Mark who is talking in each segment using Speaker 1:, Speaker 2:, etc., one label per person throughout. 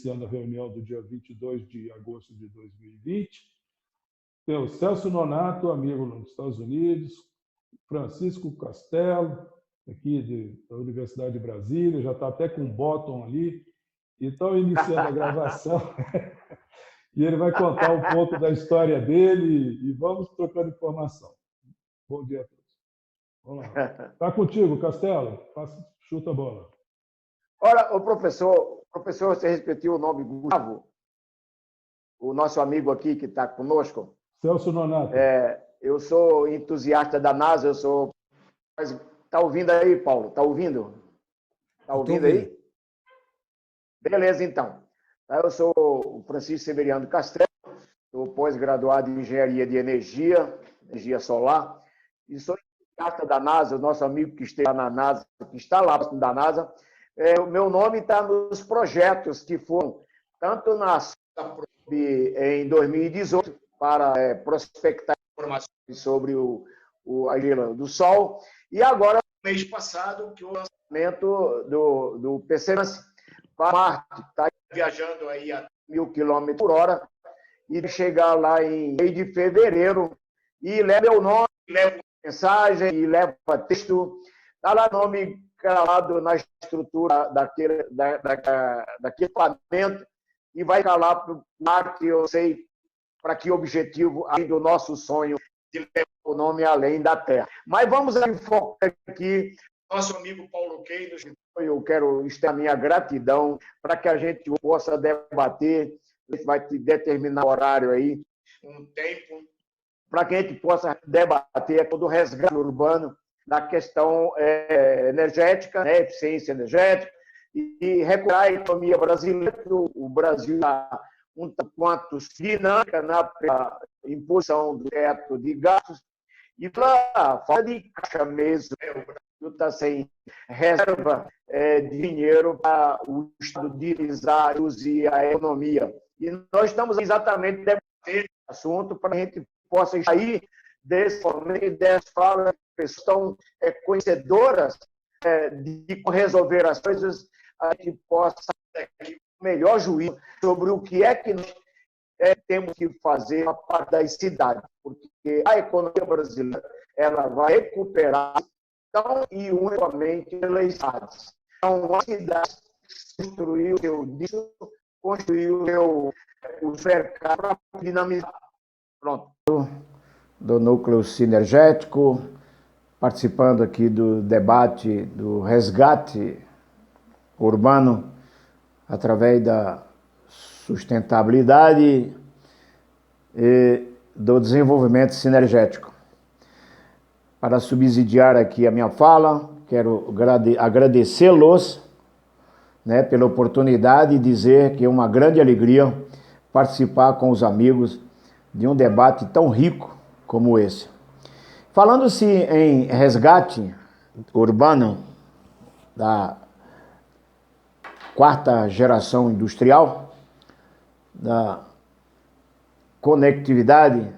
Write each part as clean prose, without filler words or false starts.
Speaker 1: iniciando a reunião do dia 22 de agosto de 2020. Tem o Celso Nonato, amigo nos Estados Unidos, Francisco Castelo, aqui da Universidade de Brasília, já está até com um bottom ali, e estão iniciando a gravação. E ele vai contar um pouco da história dele e vamos trocando informação. Bom dia a todos. Vamos lá. Está contigo, Castelo. Chuta a bola.
Speaker 2: Ora, o professor, você repetiu o nome Gustavo? O nosso amigo aqui que está conosco?
Speaker 1: Celso Nonato.
Speaker 2: Eu sou entusiasta da NASA, Está ouvindo aí, Paulo? Está ouvindo? Está ouvindo aí? Beleza, então. Eu sou o Francisco Severiano Castelo, sou pós-graduado em Engenharia de Energia Solar, e sou entusiasta da NASA, o nosso amigo que está na NASA, que está lá da NASA. O meu nome está nos projetos que foram, tanto na em 2018, para prospectar informações sobre a estrela do Sol, e agora, no mês passado, que o lançamento do Perseverance para Marte, está viajando aí a 1.000 km/h, e chegar lá em mês de fevereiro, e leva meu nome, leva mensagem, e leva texto, está lá nome calado na estrutura daquele equipamento, e vai calar para o Marte, eu sei para que objetivo, além do nosso sonho de levar o nome além da Terra. Mas vamos focar aqui, nosso amigo Paulo Queiroz, eu quero externar a minha gratidão para que a gente possa debater, a gente vai determinar o horário aí, um tempo, para que a gente possa debater todo o resgate urbano da questão energética, né, eficiência energética, e recuperar a economia brasileira. O Brasil está um tanto quanto dinâmica na imposição do teto de gastos, e pela falta de caixa mesmo, o Brasil está sem reserva de dinheiro para o Estado utilizar a economia. E nós estamos exatamente debatendo esse assunto para que a gente possa sair desse momento e dessa fala, pessoas estão conhecedoras de resolver as coisas, a gente possa ter o melhor juízo sobre o que é que nós temos que fazer a parte das cidades, porque a economia brasileira ela vai recuperar tão e unicamente pelas cidades. Então, a cidade construiu o seu nicho, construiu o mercado para dinamizar. Pronto. Do núcleo sinergético, participando aqui do debate do resgate urbano através da sustentabilidade e do desenvolvimento sinergético. Para subsidiar aqui a minha fala, quero agradecê-los, né, pela oportunidade e dizer que é uma grande alegria participar com os amigos de um debate tão rico como esse. Falando-se em resgate urbano da quarta geração industrial, da conectividade,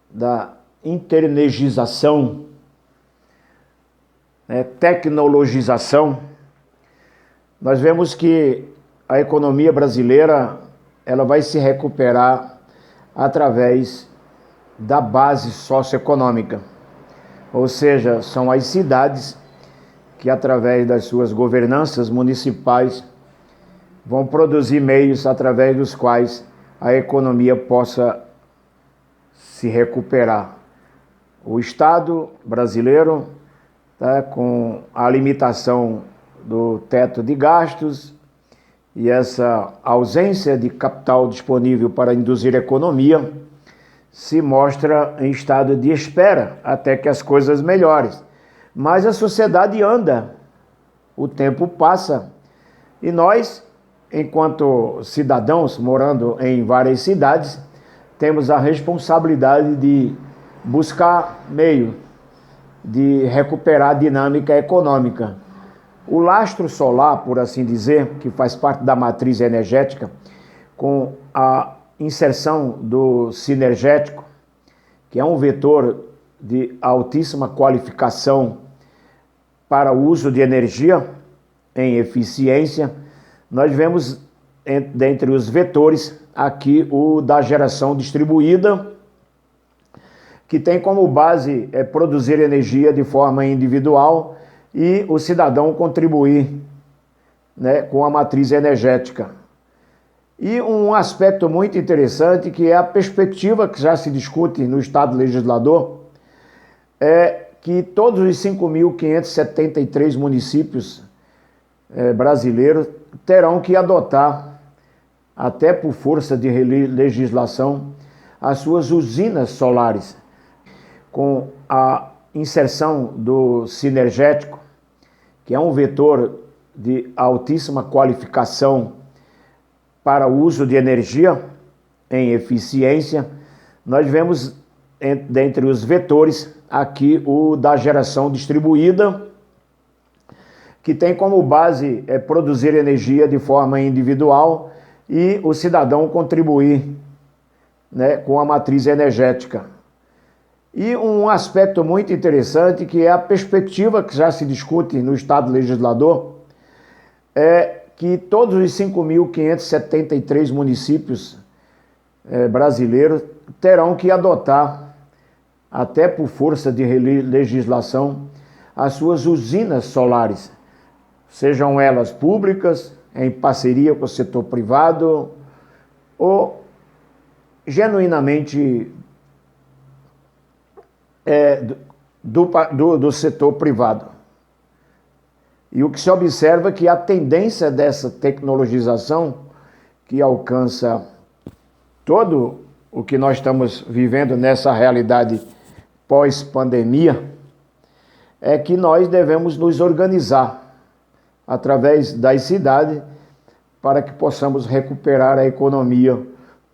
Speaker 2: da interenergização, tecnologização, nós vemos que a economia brasileira ela vai se recuperar através da base socioeconômica, ou seja, são as cidades que através das suas governanças municipais vão produzir meios através dos quais a economia possa se recuperar. O Estado brasileiro está com a limitação do teto de gastos e essa ausência de capital disponível para induzir a economia se mostra em estado de espera até que as coisas melhorem. Mas a sociedade anda, o tempo passa e nós, enquanto cidadãos morando em várias cidades, temos a responsabilidade de buscar meio de recuperar a dinâmica econômica. O lastro solar, por assim dizer, que faz parte da matriz energética, com a inserção do sinergético, que é um vetor de altíssima qualificação para o uso de energia em eficiência, nós vemos dentre os vetores, aqui o da geração distribuída, que tem como base produzir energia de forma individual e o cidadão contribuir, né, com a matriz energética. E um aspecto muito interessante, que é a perspectiva que já se discute no Estado legislador, é que todos os 5.573 municípios brasileiros terão que adotar, até por força de legislação, as suas usinas solares, com a inserção do sinergético, que é um vetor de altíssima qualificação para o uso de energia em eficiência. Nós vemos, dentre os vetores, aqui o da geração distribuída, que tem como base produzir energia de forma individual e o cidadão contribuir, né, com a matriz energética. E um aspecto muito interessante, que é a perspectiva que já se discute no Estado legislador, é que todos os 5.573 municípios brasileiros terão que adotar, até por força de legislação, as suas usinas solares, sejam elas públicas, em parceria com o setor privado, ou genuinamente do setor privado. E o que se observa é que a tendência dessa tecnologização, que alcança todo o que nós estamos vivendo nessa realidade pós-pandemia, é que nós devemos nos organizar através das cidades para que possamos recuperar a economia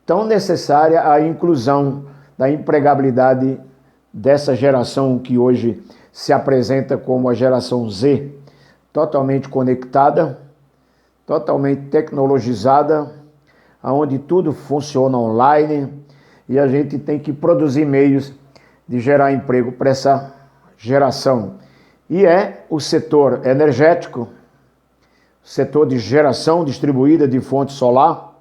Speaker 2: tão necessária à inclusão da empregabilidade dessa geração que hoje se apresenta como a geração Z, totalmente conectada, totalmente tecnologizada, onde tudo funciona online e a gente tem que produzir meios de gerar emprego para essa geração. E é o setor energético, setor de geração distribuída de fonte solar,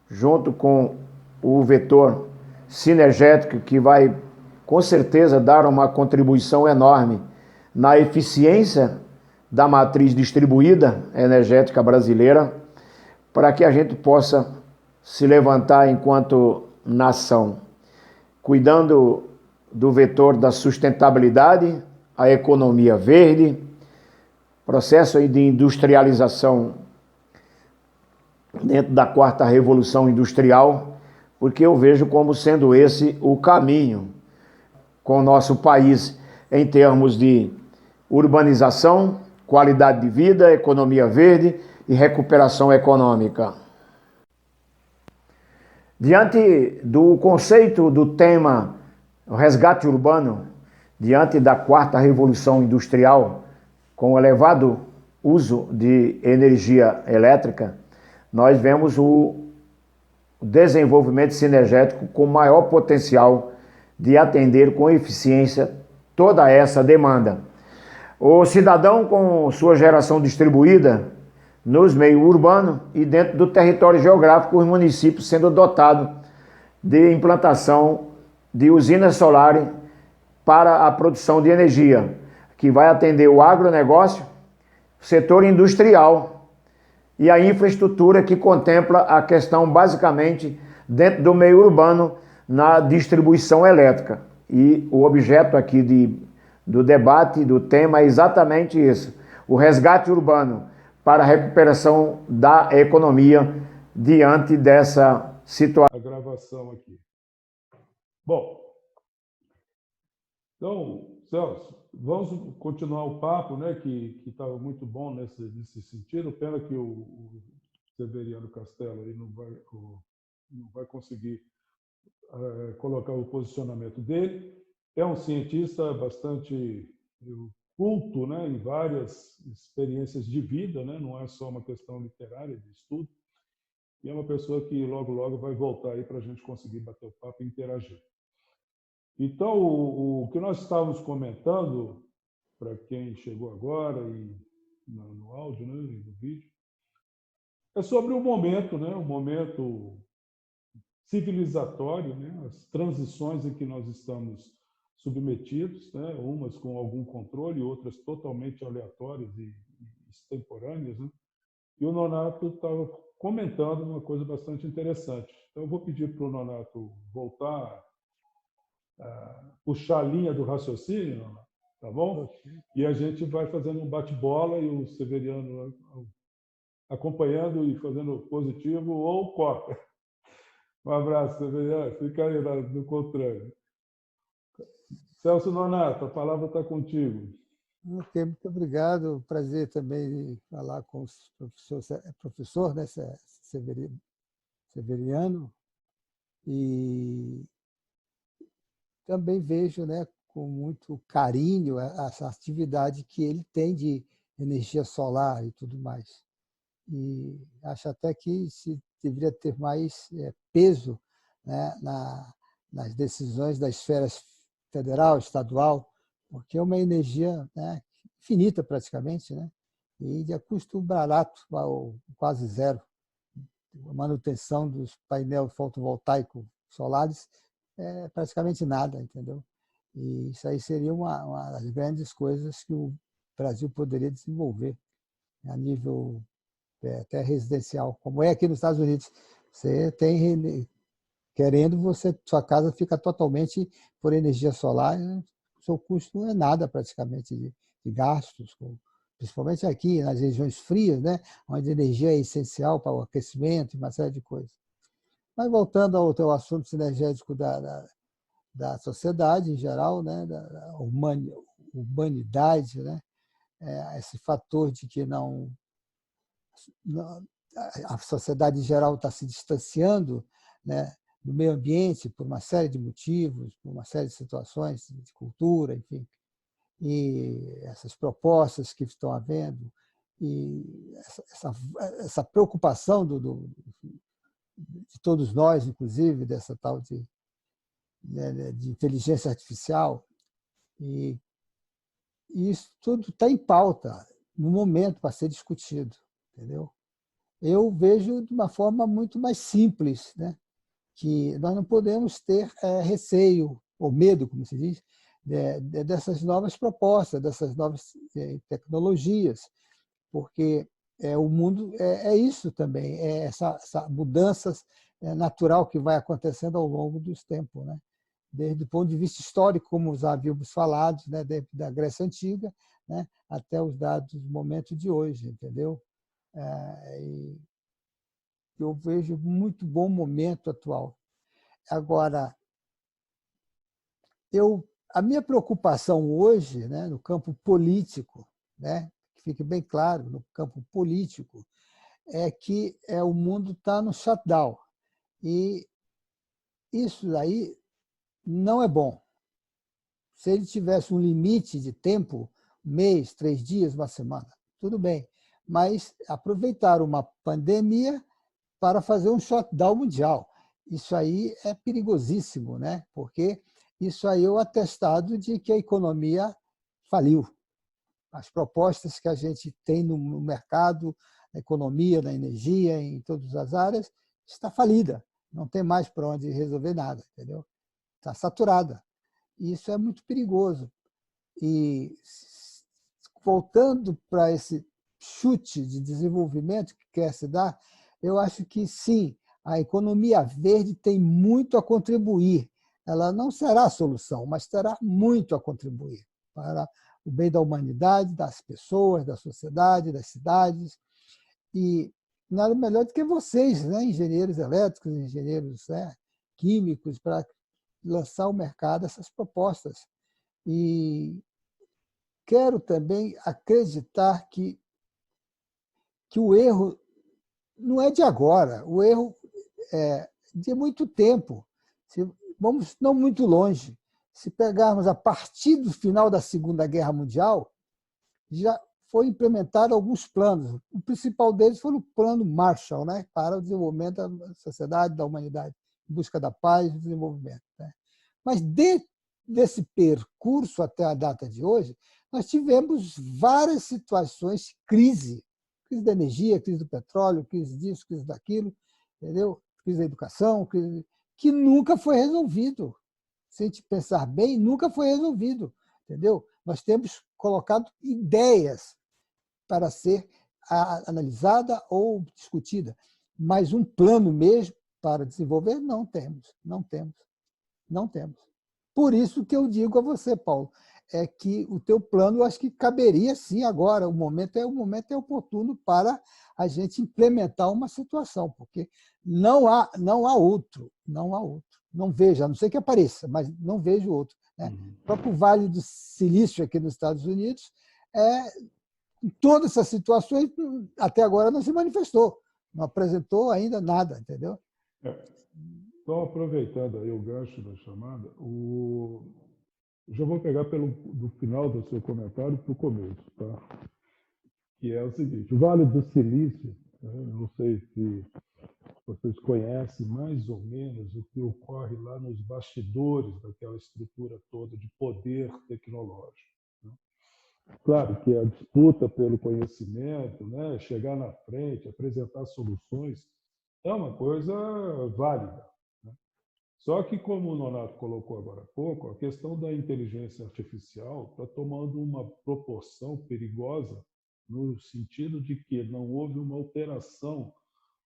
Speaker 2: junto com o vetor sinergético, que vai com certeza dar uma contribuição enorme na eficiência da matriz distribuída energética brasileira, para que a gente possa se levantar enquanto nação, cuidando do vetor da sustentabilidade, a economia verde, processo aí de industrialização dentro da quarta revolução industrial, porque eu vejo como sendo esse o caminho com o nosso país em termos de urbanização, qualidade de vida, economia verde e recuperação econômica. Diante do conceito do tema o resgate urbano, diante da quarta revolução industrial, com o elevado uso de energia elétrica, nós vemos o desenvolvimento sinergético com maior potencial de atender com eficiência toda essa demanda. O cidadão, com sua geração distribuída nos meios urbanos e dentro do território geográfico, os municípios sendo dotados de implantação de usinas solares para a produção de energia, que vai atender o agronegócio, o setor industrial e a infraestrutura, que contempla a questão basicamente dentro do meio urbano na distribuição elétrica. E o objeto aqui do debate, do tema, é exatamente isso: o resgate urbano para a recuperação da economia diante dessa situação.
Speaker 1: A gravação aqui. Bom, então, Celso, vamos continuar o papo, né, que estava muito bom nesse sentido. Pena que o Severiano Castelo aí não vai conseguir colocar o posicionamento dele. É um cientista bastante culto, né, em várias experiências de vida, né, não é só uma questão literária de estudo. E é uma pessoa que logo, logo vai voltar aí para a gente conseguir bater o papo e interagir. Então, o que nós estávamos comentando, para quem chegou agora e no áudio, né, e no vídeo, É sobre o momento, né? O momento civilizatório, né? As transições em que nós estamos submetidos, né? Umas com algum controle, outras totalmente aleatórias e extemporâneas, né? E o Nonato estava comentando uma coisa bastante interessante. Então, eu vou pedir para o Nonato voltar a puxar a linha do raciocínio, Nonato, tá bom?
Speaker 3: Ok.
Speaker 1: E a gente vai fazendo um bate-bola e o Severiano acompanhando e fazendo positivo ou cópia. Um abraço, Severiano. Fica aí no controle. Celso Nonato, a palavra está contigo.
Speaker 3: Ok, muito obrigado. Prazer também falar com o professor, né, Severiano. E também vejo, né, com muito carinho essa atividade que ele tem de energia solar e tudo mais. E acho até que se deveria ter mais peso, né, nas decisões da esfera federal, estadual, porque é uma energia, né, infinita praticamente, né, e de custo barato, ou quase zero. A manutenção dos painéis fotovoltaicos solares é praticamente nada, entendeu? E isso aí seria uma das grandes coisas que o Brasil poderia desenvolver a nível até residencial, como é aqui nos Estados Unidos. Você tem, querendo, sua casa fica totalmente por energia solar, o seu custo não é nada praticamente de gastos, principalmente aqui nas regiões frias, né, onde a energia é essencial para o aquecimento e uma série de coisas. Mas voltando ao teu assunto sinergético da sociedade em geral, né, da humanidade, né, esse fator de que a sociedade em geral está se distanciando, né, do meio ambiente por uma série de motivos, por uma série de situações de cultura, enfim, e essas propostas que estão havendo, e essa preocupação de todos nós, inclusive, dessa tal de inteligência artificial, e isso tudo está em pauta, no momento, para ser discutido, entendeu? Eu vejo de uma forma muito mais simples, né? Que nós não podemos ter receio ou medo, como se diz, dessas novas propostas, dessas novas tecnologias, porque o mundo é isso também, é essa mudança natural que vai acontecendo ao longo dos tempos, né? Desde o ponto de vista histórico, como já havíamos falado, né, da Grécia Antiga, né, até os dados momentos de hoje, entendeu? E eu vejo muito bom momento atual. Agora, a minha preocupação hoje, né, no campo político, né, que fique bem claro, no campo político, é que o mundo está no shutdown. E isso aí não é bom. Se ele tivesse um limite de tempo, um mês, 3 dias, uma semana, tudo bem. Mas aproveitar uma pandemia para fazer um shutdown mundial. Isso aí é perigosíssimo, né? Porque isso aí é o atestado de que a economia faliu. As propostas que a gente tem no mercado, na economia, na energia, em todas as áreas, está falida. Não tem mais para onde resolver nada, entendeu? Está saturada. E isso é muito perigoso. E voltando para esse chute de desenvolvimento que quer se dar, eu acho que sim, a economia verde tem muito a contribuir. Ela não será a solução, mas terá muito a contribuir para o bem da humanidade, das pessoas, da sociedade, das cidades. E nada melhor do que vocês, né, engenheiros elétricos, engenheiros químicos, para lançar ao mercado essas propostas. E quero também acreditar que o erro não é de agora, o erro é de muito tempo. Vamos não muito longe. Se pegarmos a partir do final da Segunda Guerra Mundial, já foi implementado alguns planos. O principal deles foi o Plano Marshall, né, para o desenvolvimento da sociedade, da humanidade, em busca da paz e do desenvolvimento. Né? Mas desse percurso até a data de hoje, nós tivemos várias situações de crise, Crise da energia, crise do petróleo, crise disso, crise daquilo, entendeu? Crise da educação, que nunca foi resolvido. Se a gente pensar bem, nunca foi resolvido, entendeu? Nós temos colocado ideias para ser analisada ou discutida, mas um plano mesmo para desenvolver não temos, não temos, não temos. Por isso que eu digo a você, Paulo, é que o teu plano, eu acho que caberia sim agora, o momento é oportuno para a gente implementar uma situação, porque não há outro, não vejo, a não ser que apareça, mas não vejo outro, né? O próprio Vale do Silício aqui nos Estados Unidos, em todas essas situações, até agora não se manifestou, não apresentou ainda nada, entendeu?
Speaker 1: Então, aproveitando aí o gancho da chamada, já vou pegar do final do seu comentário para o começo, tá? Que é o seguinte: o Vale do Silício, né, não sei se vocês conhecem mais ou menos o que ocorre lá nos bastidores daquela estrutura toda de poder tecnológico, né? Claro que a disputa pelo conhecimento, né, chegar na frente, apresentar soluções, é uma coisa válida, né? Só que, como o Nonato colocou agora há pouco, a questão da inteligência artificial está tomando uma proporção perigosa no sentido de que não houve uma alteração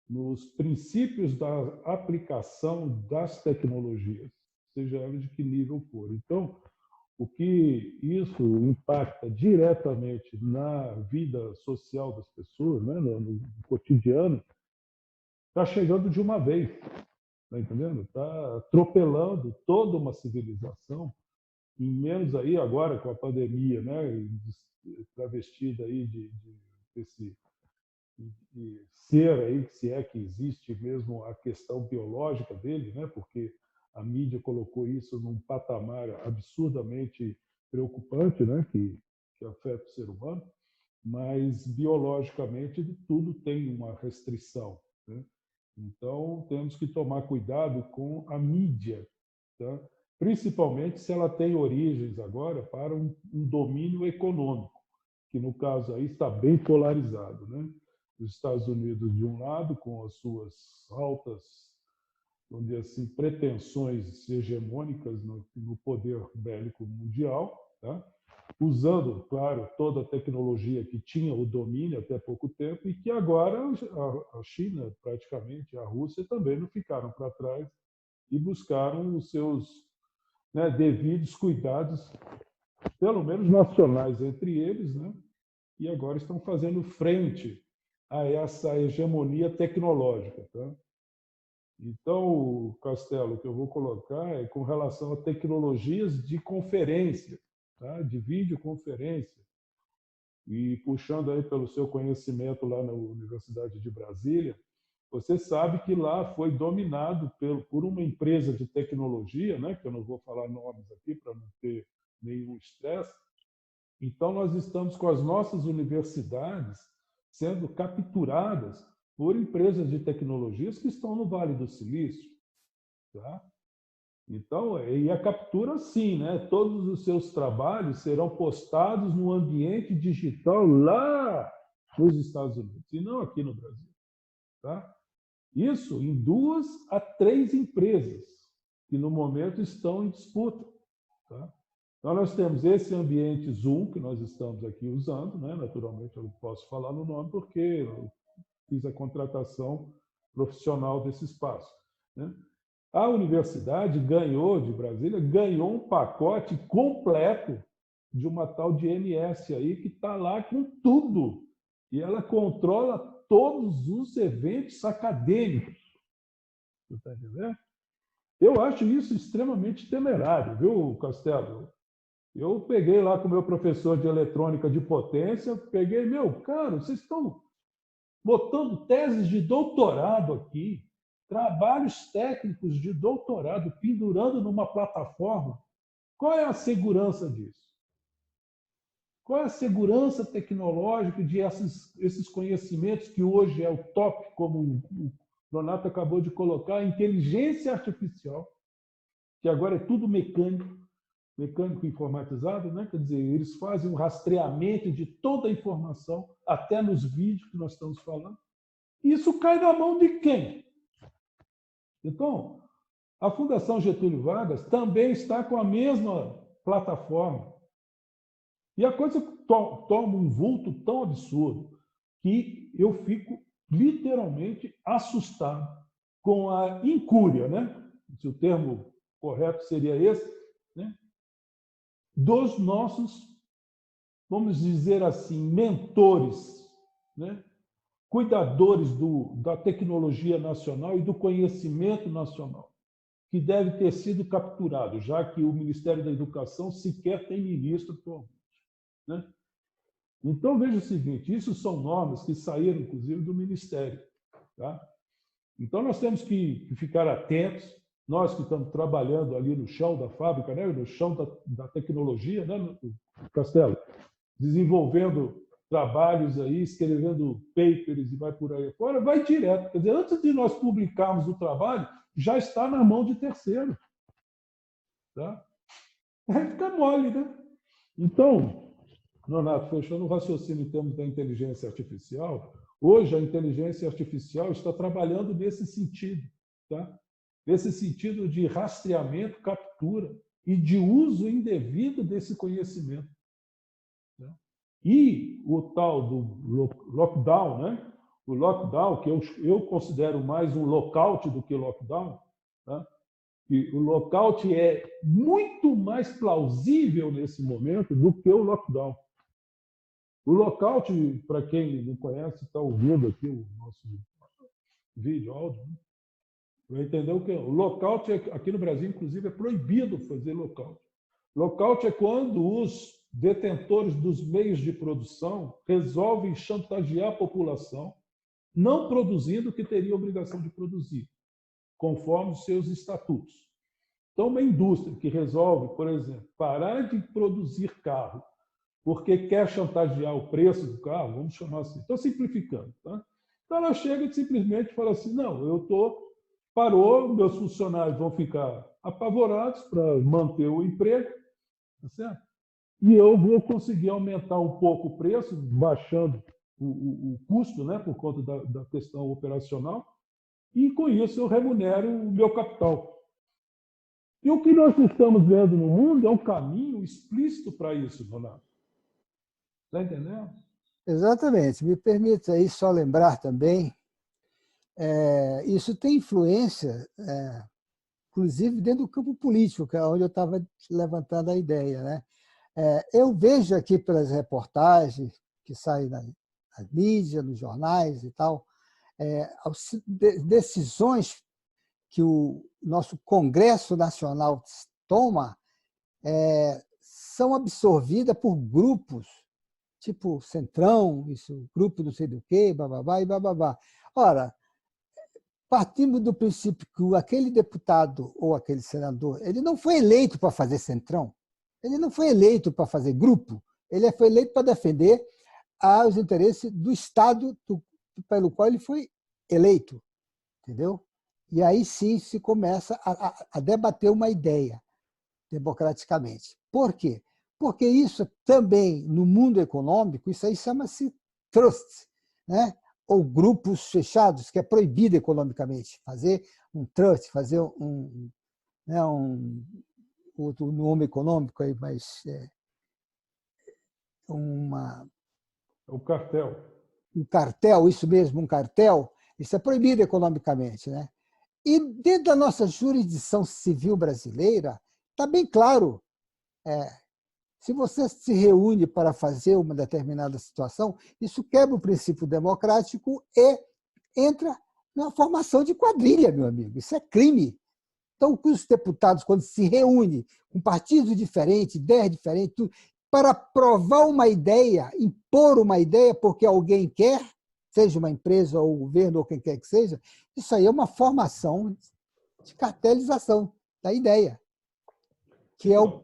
Speaker 1: nos princípios da aplicação das tecnologias, seja ela de que nível for. Então, o que isso impacta diretamente na vida social das pessoas, né, no cotidiano, está chegando de uma vez. Está entendendo? Está atropelando toda uma civilização, em menos aí agora com a pandemia, né? Travestida aí desse ser aí, se é que existe mesmo a questão biológica dele, né? Porque a mídia colocou isso num patamar absurdamente preocupante, né? Que afeta o ser humano, mas biologicamente tudo tem uma restrição, né? Então, temos que tomar cuidado com a mídia, tá? Principalmente se ela tem origens agora para um domínio econômico, que no caso aí está bem polarizado, né? Os Estados Unidos, de um lado, com as suas altas, vamos dizer assim, pretensões hegemônicas no poder bélico mundial, tá? Usando, claro, toda a tecnologia que tinha o domínio até pouco tempo e que agora a China, praticamente, a Rússia também não ficaram para trás e buscaram os seus, né, devidos cuidados, pelo menos nacionais entre eles, né? E agora estão fazendo frente a essa hegemonia tecnológica, tá? Então, Castelo, o que eu vou colocar é com relação a tecnologias de conferência, tá? De videoconferência. E puxando aí pelo seu conhecimento lá na Universidade de Brasília, você sabe que lá foi dominado por uma empresa de tecnologia, né? Que eu não vou falar nomes aqui para não ter nenhum estresse. Então, nós estamos com as nossas universidades sendo capturadas por empresas de tecnologias que estão no Vale do Silício, tá? Então, e a captura sim, né? Todos os seus trabalhos serão postados no ambiente digital lá nos Estados Unidos, e não aqui no Brasil, tá? Isso em 2 a 3 empresas que no momento estão em disputa, tá? Então, nós temos esse ambiente Zoom que nós estamos aqui usando, né? Naturalmente, eu não posso falar no nome porque eu fiz a contratação profissional desse espaço, né? A universidade de Brasília, ganhou um pacote completo de uma tal de MS aí, que está lá com tudo. E ela controla todos os eventos acadêmicos. Você está entendendo? Eu acho isso extremamente temerário, viu, Castelo? Eu peguei lá com o meu professor de eletrônica de potência, cara, vocês estão botando teses de doutorado aqui, trabalhos técnicos de doutorado, pendurando numa plataforma. Qual é a segurança disso? Qual é a segurança tecnológica de esses conhecimentos que hoje é o top, como o Donato acabou de colocar, a inteligência artificial, que agora é tudo mecânico, mecânico informatizado, né? Quer dizer, eles fazem um rastreamento de toda a informação, até nos vídeos que nós estamos falando. Isso cai na mão de quem? Então, a Fundação Getúlio Vargas também está com a mesma plataforma. E a coisa toma um vulto tão absurdo que eu fico literalmente assustado com a incúria, né? Se o termo correto seria esse, né? Dos nossos, vamos dizer assim, mentores, né? Cuidadores da tecnologia nacional e do conhecimento nacional, que deve ter sido capturado, já que o Ministério da Educação sequer tem ministro atualmente, né? Então, veja o seguinte, isso são normas que saíram, inclusive, do Ministério. Tá? Então, nós temos que ficar atentos, nós que estamos trabalhando ali no chão da fábrica, né? No chão da tecnologia, né? Castelo, desenvolvendo trabalhos aí, escrevendo papers e vai por aí fora, vai direto. Quer dizer, antes de nós publicarmos o trabalho, já está na mão de terceiro. Tá? Aí fica mole, né? Então, Nonato, fechando o raciocínio em termos da inteligência artificial, hoje a inteligência artificial está trabalhando nesse sentido, tá? Nesse sentido de rastreamento, captura e de uso indevido desse conhecimento. Tá? E o tal do lockdown, né? O lockdown, que eu considero mais um lockout do que lockdown, tá? E o lockout é muito mais plausível nesse momento do que o lockdown. O lockout, para quem não conhece, está ouvindo aqui o nosso vídeo, áudio, né? Vai entender o que é. O lockout, aqui no Brasil, inclusive, é proibido fazer lockout. Lockout é quando os detentores dos meios de produção resolvem chantagear a população, não produzindo o que teria obrigação de produzir, conforme os seus estatutos. Então, uma indústria que resolve, por exemplo, parar de produzir carro porque quer chantagear o preço do carro, vamos chamar assim, estou simplificando, tá? Então ela chega e simplesmente fala assim, não, parou, meus funcionários vão ficar apavorados para manter o emprego, tá certo? E eu vou conseguir aumentar um pouco o preço, baixando o custo, né, por conta da questão operacional, e com isso eu remunero o meu capital. E o que nós estamos vendo no mundo é um caminho explícito para isso, Donato. Está entendendo?
Speaker 3: Exatamente. Me permite aí só lembrar também, isso tem influência, inclusive dentro do campo político, que é onde eu estava levantando a ideia, né? Eu vejo aqui pelas reportagens que saem na mídia, nos jornais e tal, decisões que o nosso Congresso Nacional toma são absorvidas por grupos, tipo Centrão, isso, grupo não sei do quê, bababá e bababá. Ora, partimos do princípio que aquele deputado ou aquele senador, ele não foi eleito para fazer Centrão, ele não foi eleito para fazer grupo, ele foi eleito para defender os interesses do Estado pelo qual ele foi eleito, entendeu? E aí sim se começa a debater uma ideia democraticamente. Por quê? Porque isso também, no mundo econômico, isso aí chama-se trust, né? Ou grupos fechados, que é proibido economicamente. Fazer um trust, fazer outro nome econômico, aí, mas
Speaker 1: O cartel.
Speaker 3: Um cartel, isso mesmo, um cartel, isso é proibido economicamente, né? E dentro da nossa jurisdição civil brasileira, está bem claro, se você se reúne para fazer uma determinada situação, isso quebra o princípio democrático e entra na formação de quadrilha, meu amigo. Isso é crime. Então, os deputados, quando se reúnem com partidos diferentes, ideias diferentes, para aprovar uma ideia, impor uma ideia porque alguém quer, seja uma empresa ou o governo ou quem quer que seja, isso aí é uma formação de cartelização da ideia, que é um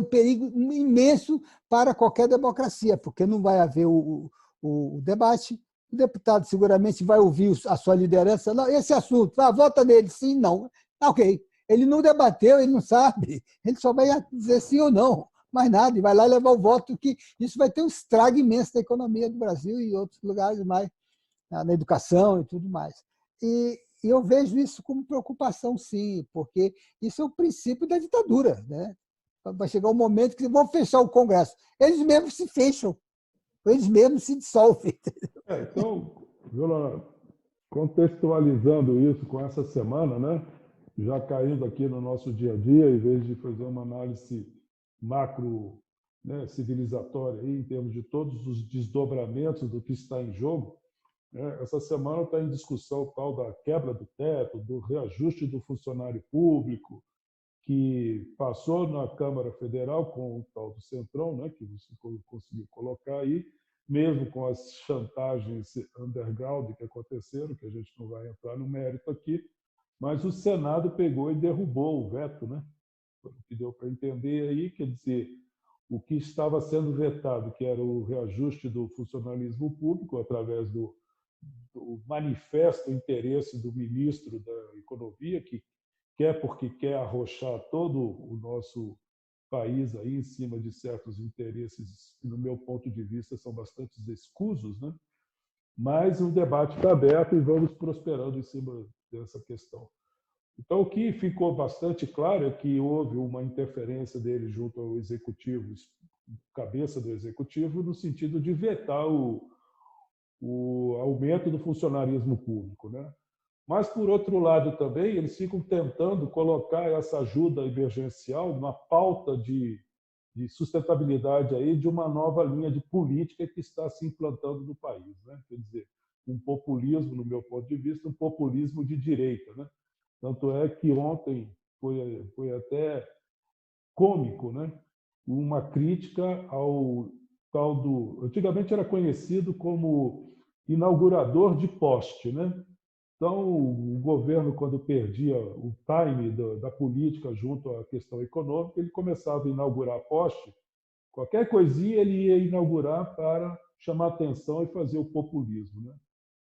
Speaker 3: perigo imenso para qualquer democracia, porque não vai haver o debate, o deputado seguramente vai ouvir a sua liderança, não, esse assunto, vota nele, sim, não, ok, Ele não debateu, ele não sabe. Ele só vai dizer sim ou não, mais nada, e vai lá levar o voto, que isso vai ter um estrago imenso na economia do Brasil e em outros lugares mais, na educação e tudo mais. E eu vejo isso como preocupação, sim, porque isso é o princípio da ditadura, né? Vai chegar um momento que vão fechar o Congresso. Eles mesmos se fecham, eles mesmos se dissolvem.
Speaker 1: Então, Leonardo, contextualizando isso com essa semana, né? Já caindo aqui no nosso dia a dia, em vez de fazer uma análise macro, né, civilizatória aí, em termos de todos os desdobramentos do que está em jogo, né, essa semana está em discussão o tal da quebra do teto, do reajuste do funcionário público, que passou na Câmara Federal com o tal do Centrão, né, que você conseguiu colocar aí, mesmo com as chantagens underground que aconteceram, que a gente não vai entrar no mérito aqui, mas o Senado pegou e derrubou o veto, né? O que deu para entender aí, quer dizer, o que estava sendo vetado, que era o reajuste do funcionalismo público, através do manifesto interesse do ministro da Economia, que quer porque quer arrochar todo o nosso país aí em cima de certos interesses que, no meu ponto de vista, são bastante escusos, né? Mas o debate está aberto e vamos prosperando em cima dessa questão. Então, o que ficou bastante claro é que houve uma interferência dele junto ao executivo, cabeça do executivo, no sentido de vetar o aumento do funcionarismo público, né? Mas, por outro lado, também, eles ficam tentando colocar essa ajuda emergencial na pauta de sustentabilidade aí de uma nova linha de política que está se implantando no país, né? Quer dizer, um populismo, no meu ponto de vista, um populismo de direita, né? Tanto é que ontem foi até cômico, né? Uma crítica ao tal do... Antigamente era conhecido como inaugurador de poste, né? Então, o governo, quando perdia o time da política junto à questão econômica, ele começava a inaugurar poste. Qualquer coisinha ele ia inaugurar para chamar atenção e fazer o populismo, né?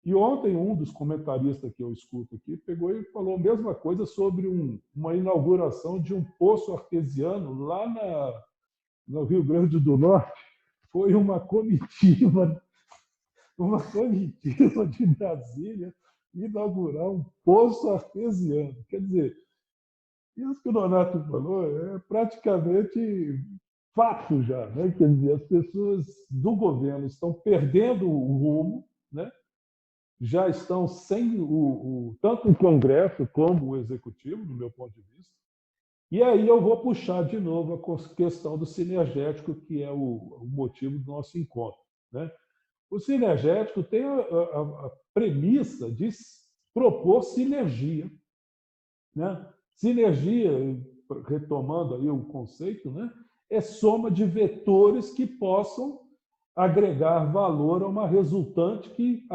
Speaker 1: E ontem, um dos comentaristas que eu escuto aqui pegou e falou a mesma coisa sobre uma inauguração de um poço artesiano lá no Rio Grande do Norte. Foi uma comitiva de Brasília inaugurar um poço artesiano. Quer dizer, isso que o Donato falou é praticamente fato já, né? Quer dizer, as pessoas do governo estão perdendo o rumo, né? Já estão sem tanto o Congresso como o Executivo, do meu ponto de vista. E aí eu vou puxar de novo a questão do sinergético, que é o motivo do nosso encontro, né? O sinergético tem a premissa de propor sinergia, né? Sinergia, retomando aí o conceito, né? É soma de vetores que possam agregar valor a uma resultante que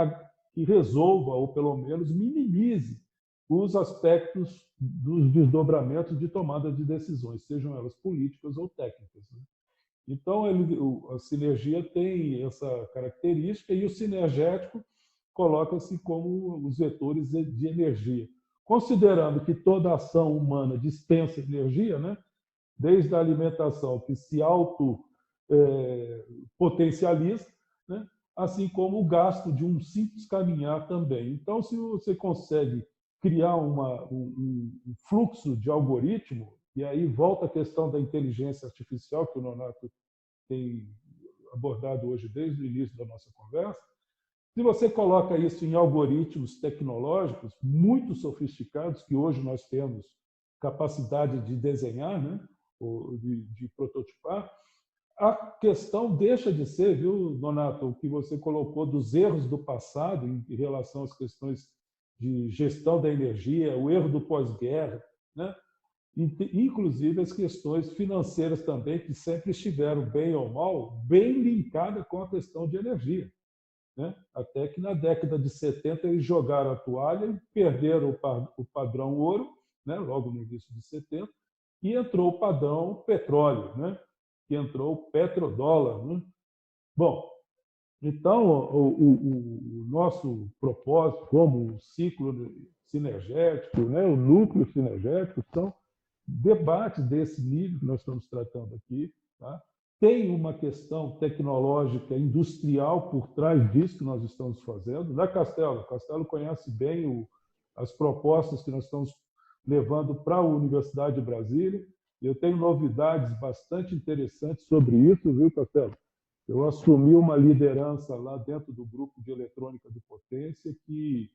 Speaker 1: resolva, ou pelo menos minimize, os aspectos dos desdobramentos de tomada de decisões, sejam elas políticas ou técnicas, né? Então, a sinergia tem essa característica e o sinergético coloca-se como os vetores de energia. Considerando que toda ação humana dispensa energia, né? Desde a alimentação, que se potencializa, né? Assim como o gasto de um simples caminhar também. Então, se você consegue criar um fluxo de algoritmo, e aí volta a questão da inteligência artificial, que o Nonato tem abordado hoje desde o início da nossa conversa, se você coloca isso em algoritmos tecnológicos muito sofisticados, que hoje nós temos capacidade de desenhar, né? Ou de prototipar, a questão deixa de ser, viu, Donato, o que você colocou dos erros do passado em relação às questões de gestão da energia, o erro do pós-guerra, né? Inclusive as questões financeiras também, que sempre estiveram, bem ou mal, bem linkadas com a questão de energia, né? Até que na década de 70 eles jogaram a toalha e perderam o padrão ouro, né? Logo no início de 70, e entrou o padrão petróleo, né? Que entrou o petrodólar, né? Bom, então o nosso propósito, como um ciclo sinergético, né? O núcleo sinergético, são debates desse nível que nós estamos tratando aqui. Tá? Tem uma questão tecnológica, industrial por trás disso que nós estamos fazendo. Né, Castelo? Castelo conhece bem as propostas que nós estamos levando para a Universidade de Brasília. Eu tenho novidades bastante interessantes sobre isso, viu, Castelo? Eu assumi uma liderança lá dentro do grupo de eletrônica de potência e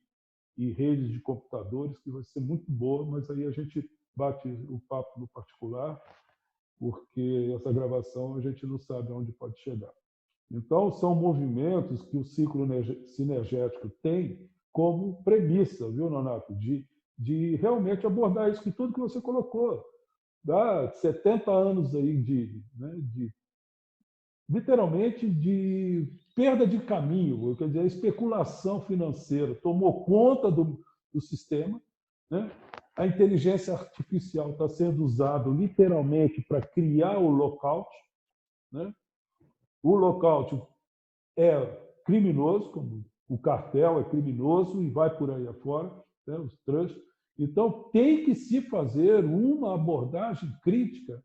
Speaker 1: redes de computadores, que vai ser muito boa, mas aí a gente bate o papo no particular, porque essa gravação a gente não sabe aonde pode chegar. Então, são movimentos que o ciclo sinergético tem como premissa, viu, Nonato, de realmente abordar isso, que tudo que você colocou. Dá 70 anos aí literalmente de perda de caminho, quer dizer, a especulação financeira tomou conta do sistema, né? A inteligência artificial está sendo usada literalmente para criar o lockout, né? O lockout é criminoso, como o cartel é criminoso e vai por aí afora, né? Os trânsito. Então, tem que se fazer uma abordagem crítica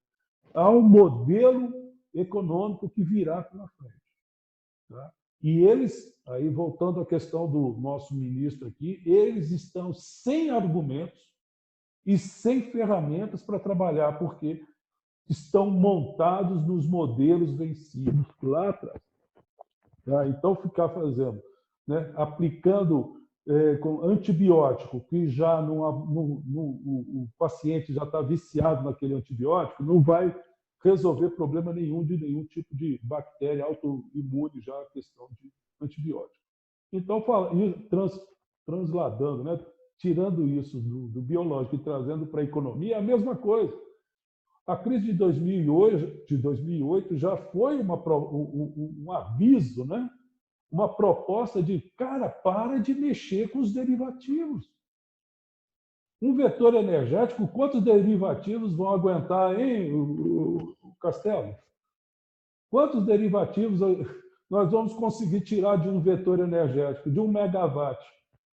Speaker 1: ao modelo econômico que virá pela frente. Tá? E eles, aí voltando à questão do nosso ministro aqui, eles estão sem argumentos e sem ferramentas para trabalhar, porque estão montados nos modelos vencidos lá atrás. Tá? Então, ficar fazendo, né, aplicando com antibiótico, que já o paciente já está viciado naquele antibiótico, não vai resolver problema nenhum de nenhum tipo de bactéria autoimune, já a questão de antibiótico. Então, transladando, né, tirando isso do biológico e trazendo para a economia, é a mesma coisa. A crise de 2008 já foi um aviso, né? Uma proposta de, cara, para de mexer com os derivativos. Um vetor energético, quantos derivativos vão aguentar, hein, o Castelo? Quantos derivativos nós vamos conseguir tirar de um vetor energético, de 1 megawatt?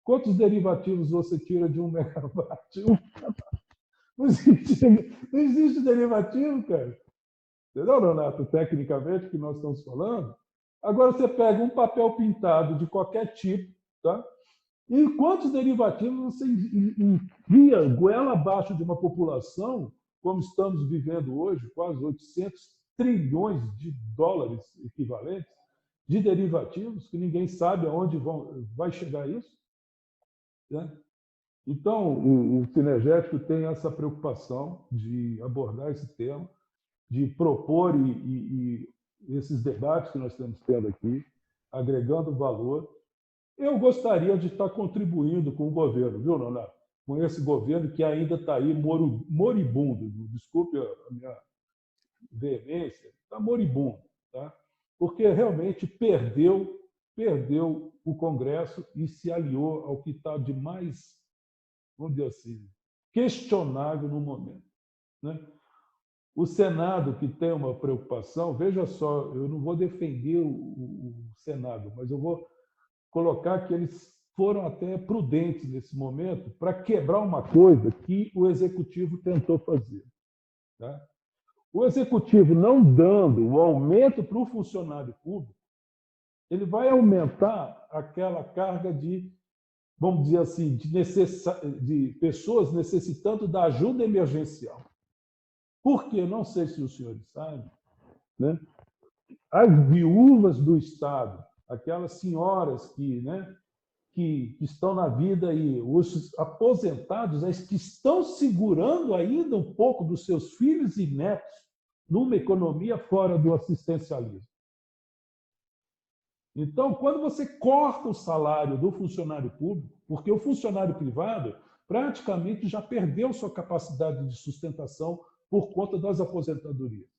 Speaker 1: Quantos derivativos você tira de 1 megawatt? Não existe derivativo, cara. Entendeu, Renato? Tecnicamente, que nós estamos falando. Agora você pega um papel pintado de qualquer tipo, tá? E quantos derivativos você envia goela abaixo de uma população, como estamos vivendo hoje, quase 800 trilhões de dólares equivalentes, de derivativos, que ninguém sabe aonde vai chegar isso? Né? Então, o Sinergético tem essa preocupação de abordar esse tema, de propor e esses debates que nós estamos tendo aqui, agregando valor. Eu gostaria de estar contribuindo com o governo, viu, Nonato? Com esse governo que ainda está aí moribundo. Desculpe a minha veemência, está moribundo, tá? Porque realmente perdeu o Congresso e se aliou ao que está de mais, vamos dizer assim, questionável no momento, né? O Senado, que tem uma preocupação, veja só, eu não vou defender o Senado, mas eu vou colocar que eles foram até prudentes nesse momento para quebrar uma coisa que o Executivo tentou fazer. Tá? O Executivo não dando o aumento para o funcionário público, ele vai aumentar aquela carga de, vamos dizer assim, de pessoas necessitando da ajuda emergencial. Porque, não sei se os senhores sabem, né? As viúvas do Estado, aquelas senhoras que estão na vida aí, os aposentados, as que estão segurando ainda um pouco dos seus filhos e netos numa economia fora do assistencialismo. Então, quando você corta o salário do funcionário público, porque o funcionário privado praticamente já perdeu sua capacidade de sustentação por conta das aposentadorias.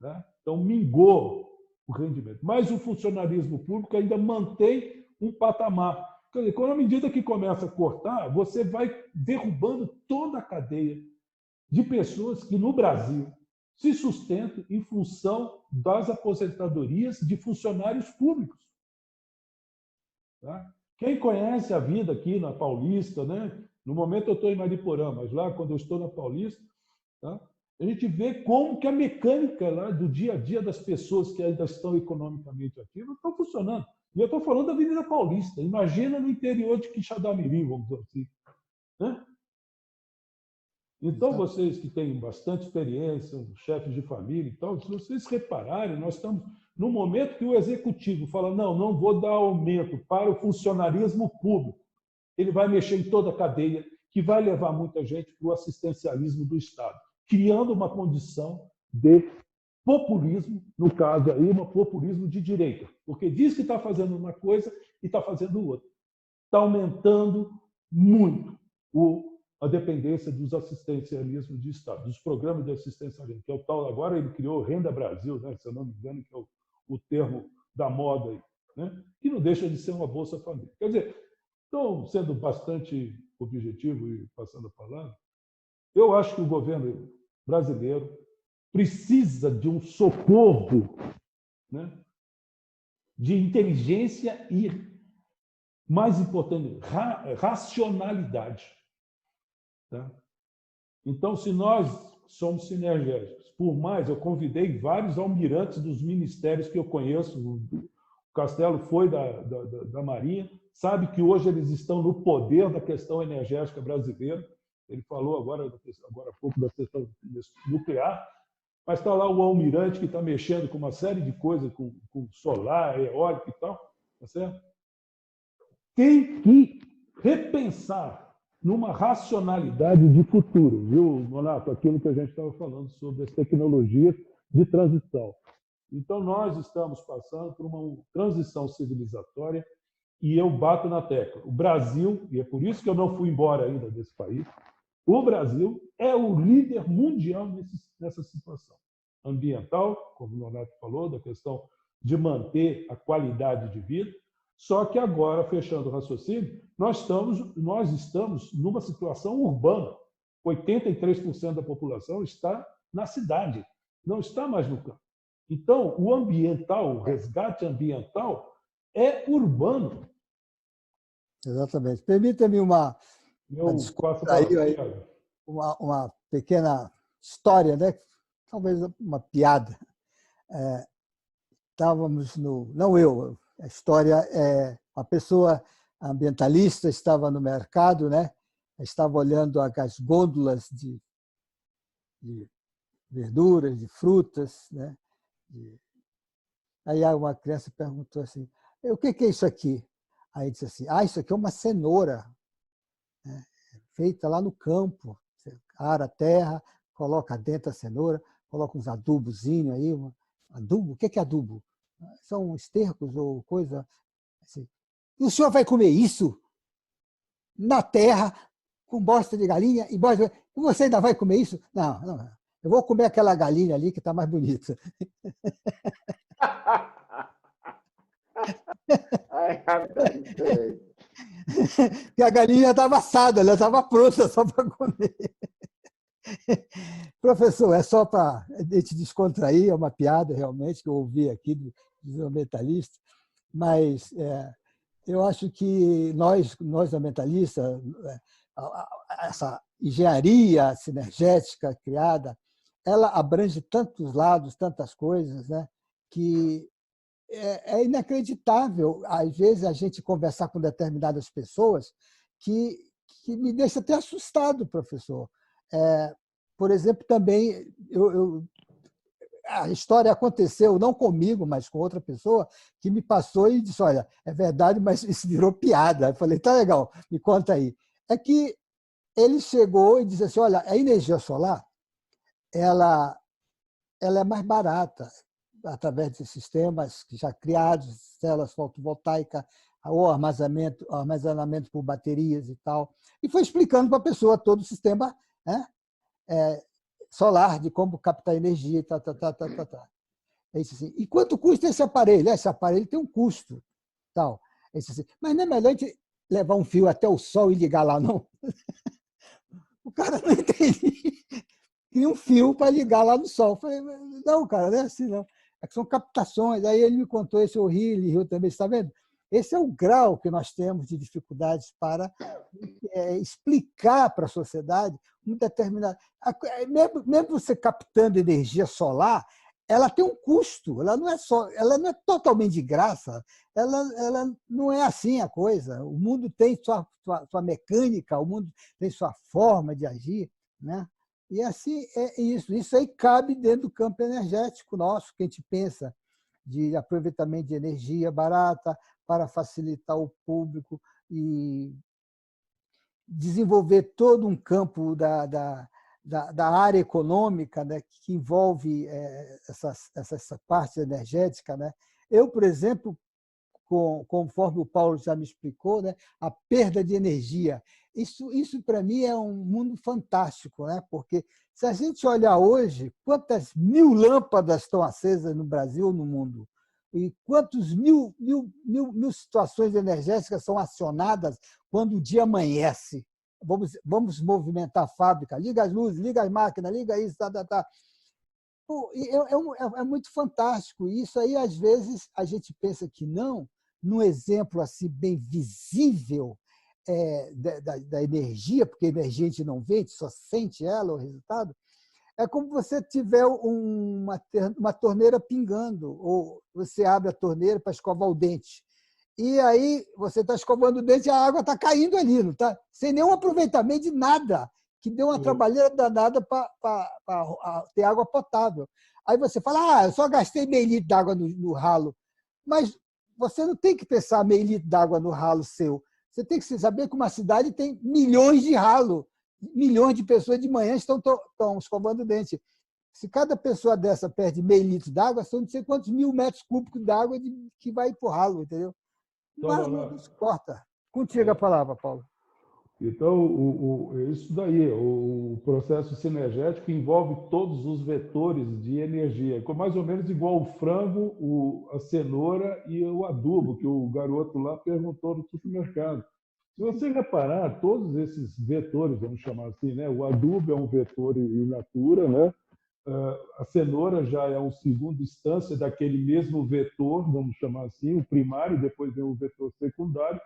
Speaker 1: Né? Então, mingou o rendimento. Mas o funcionarismo público ainda mantém um patamar. Quer dizer, quando à medida que começa a cortar, você vai derrubando toda a cadeia de pessoas que, no Brasil, se sustentam em função das aposentadorias de funcionários públicos. Tá? Quem conhece a vida aqui na Paulista, né? No momento eu estou em Mariporã, mas lá quando eu estou na Paulista, tá? A gente vê como que a mecânica lá do dia a dia das pessoas que ainda estão economicamente ativas estão funcionando. E eu estou falando da Avenida Paulista. Imagina no interior de Quixadá-Mirim, vamos dizer assim, né? Então, vocês que têm bastante experiência, chefes de família e tal, se vocês repararem, nós estamos no momento que o executivo fala: não, não vou dar aumento para o funcionarismo público. Ele vai mexer em toda a cadeia, que vai levar muita gente para o assistencialismo do Estado, criando uma condição de populismo, no caso aí, um populismo de direita, porque diz que está fazendo uma coisa e está fazendo outra. Está aumentando muito a dependência dos assistencialismos de Estado, dos programas de assistencialismo, que é o tal, agora ele criou Renda Brasil, né, se eu não me engano, que é o termo da moda aí, né, que não deixa de ser uma Bolsa Família. Quer dizer, então, sendo bastante objetivo e passando a palavra, eu acho que o governo brasileiro precisa de um socorro, né, de inteligência e, mais importante, racionalidade. Tá? Então, se nós somos sinergéticos, por mais, eu convidei vários almirantes dos ministérios que eu conheço, o Castelo foi da Marinha, sabe que hoje eles estão no poder da questão energética brasileira. Ele falou agora há pouco da questão nuclear, mas está lá o almirante que está mexendo com uma série de coisas, com solar, eólica e tal, tá certo? Tem que repensar numa racionalidade de futuro, viu, Monato? Aquilo que a gente estava falando sobre as tecnologias de transição. Então, nós estamos passando por uma transição civilizatória e eu bato na tecla. O Brasil, e é por isso que eu não fui embora ainda desse país, o Brasil é o líder mundial nessa situação ambiental, como o Monato falou, da questão de manter a qualidade de vida. Só que agora, fechando o raciocínio, nós estamos numa situação urbana. 83% da população está na cidade, não está mais no campo. Então, o ambiental, o resgate ambiental é urbano.
Speaker 3: Exatamente. Permita-me uma pequena história, né? Talvez uma piada. Estávamos não eu, a história é uma pessoa ambientalista estava no mercado, né? Estava olhando as gôndolas de verduras, de frutas, né? Aí uma criança perguntou assim: o que é isso aqui? Aí disse assim: isso aqui é uma cenoura, né? Feita lá no campo. Você ara a terra, coloca dentro a cenoura, coloca uns adubozinhos aí. Adubo? O que é adubo? São estercos ou coisa assim. E o senhor vai comer isso na terra, com bosta de galinha e bosta... E você ainda vai comer isso? Não, não. Eu vou comer aquela galinha ali que está mais bonita. Porque a galinha estava assada, ela estava pronta só para comer. Professor, é só para a gente descontrair, é uma piada realmente que eu ouvi aqui dos ambientalistas, mas eu acho que nós ambientalistas, essa engenharia sinergética criada, ela abrange tantos lados, tantas coisas, né, que é inacreditável, às vezes, a gente conversar com determinadas pessoas que me deixa até assustado, professor. Por exemplo, também, a história aconteceu não comigo, mas com outra pessoa, que me passou e disse: olha, é verdade, mas isso virou piada. Eu falei: tá legal, me conta aí. É que ele chegou e disse assim: olha, a energia solar ela é mais barata através de sistemas já criados, células fotovoltaicas, ou armazenamento por baterias e tal. E foi explicando para a pessoa todo o sistema, né, solar, de como captar energia. Ele disse assim: e quanto custa esse aparelho? Esse aparelho tem um custo. Tal. Ele disse assim: mas não é melhor a gente levar um fio até o sol e ligar lá, não? O cara não entendia. Queria um fio para ligar lá no sol. Eu falei: não, cara, não é assim, não. É que são captações. Aí ele me contou isso, eu ri, ele riu também, está vendo? Esse é o grau que nós temos de dificuldades para explicar para a sociedade um determinado... Mesmo você captando energia solar, ela tem um custo, ela não é totalmente de graça, ela não é assim a coisa. O mundo tem sua mecânica, o mundo tem sua forma de agir, né? E assim é isso. Isso aí cabe dentro do campo energético nosso, que a gente pensa de aproveitamento de energia barata para facilitar o público e desenvolver todo um campo da área econômica, né, que envolve essa parte energética. Né? Eu, por exemplo, conforme o Paulo já me explicou, né, a perda de energia. Isso para mim, é um mundo fantástico, né? Porque se a gente olhar hoje, quantas mil lâmpadas estão acesas no Brasil ou no mundo? E quantas mil situações energéticas são acionadas quando o dia amanhece? Vamos movimentar a fábrica, liga as luzes, liga as máquinas, liga isso, tá. É muito fantástico. E isso aí, às vezes, a gente pensa que não, num exemplo assim bem visível da energia, porque a energia a gente não vê, a gente só sente ela, o resultado. É como você tiver uma torneira pingando, ou você abre a torneira para escovar o dente. E aí você está escovando o dente e a água está caindo ali, não tá? Sem nenhum aproveitamento de nada, que deu uma trabalheira danada para ter água potável. Aí você fala, eu só gastei meio litro d'água no ralo. Mas você não tem que pensar meio litro d'água no ralo seu. Você tem que saber que uma cidade tem milhões de ralos. Milhões de pessoas de manhã estão escovando o dente. Se cada pessoa dessa perde meio litro d'água, são não sei quantos mil metros cúbicos d'água que vai para o ralo, entendeu? Mas não se corta. Contigo a palavra, Paulo.
Speaker 1: Então, isso daí, o processo sinergético envolve todos os vetores de energia, mais ou menos igual o frango, a cenoura e o adubo, que o garoto lá perguntou no supermercado. Se você reparar, todos esses vetores, vamos chamar assim, né? O adubo é um vetor in natura, né? A cenoura já é uma segunda instância daquele mesmo vetor, vamos chamar assim, o primário, depois vem o vetor secundário,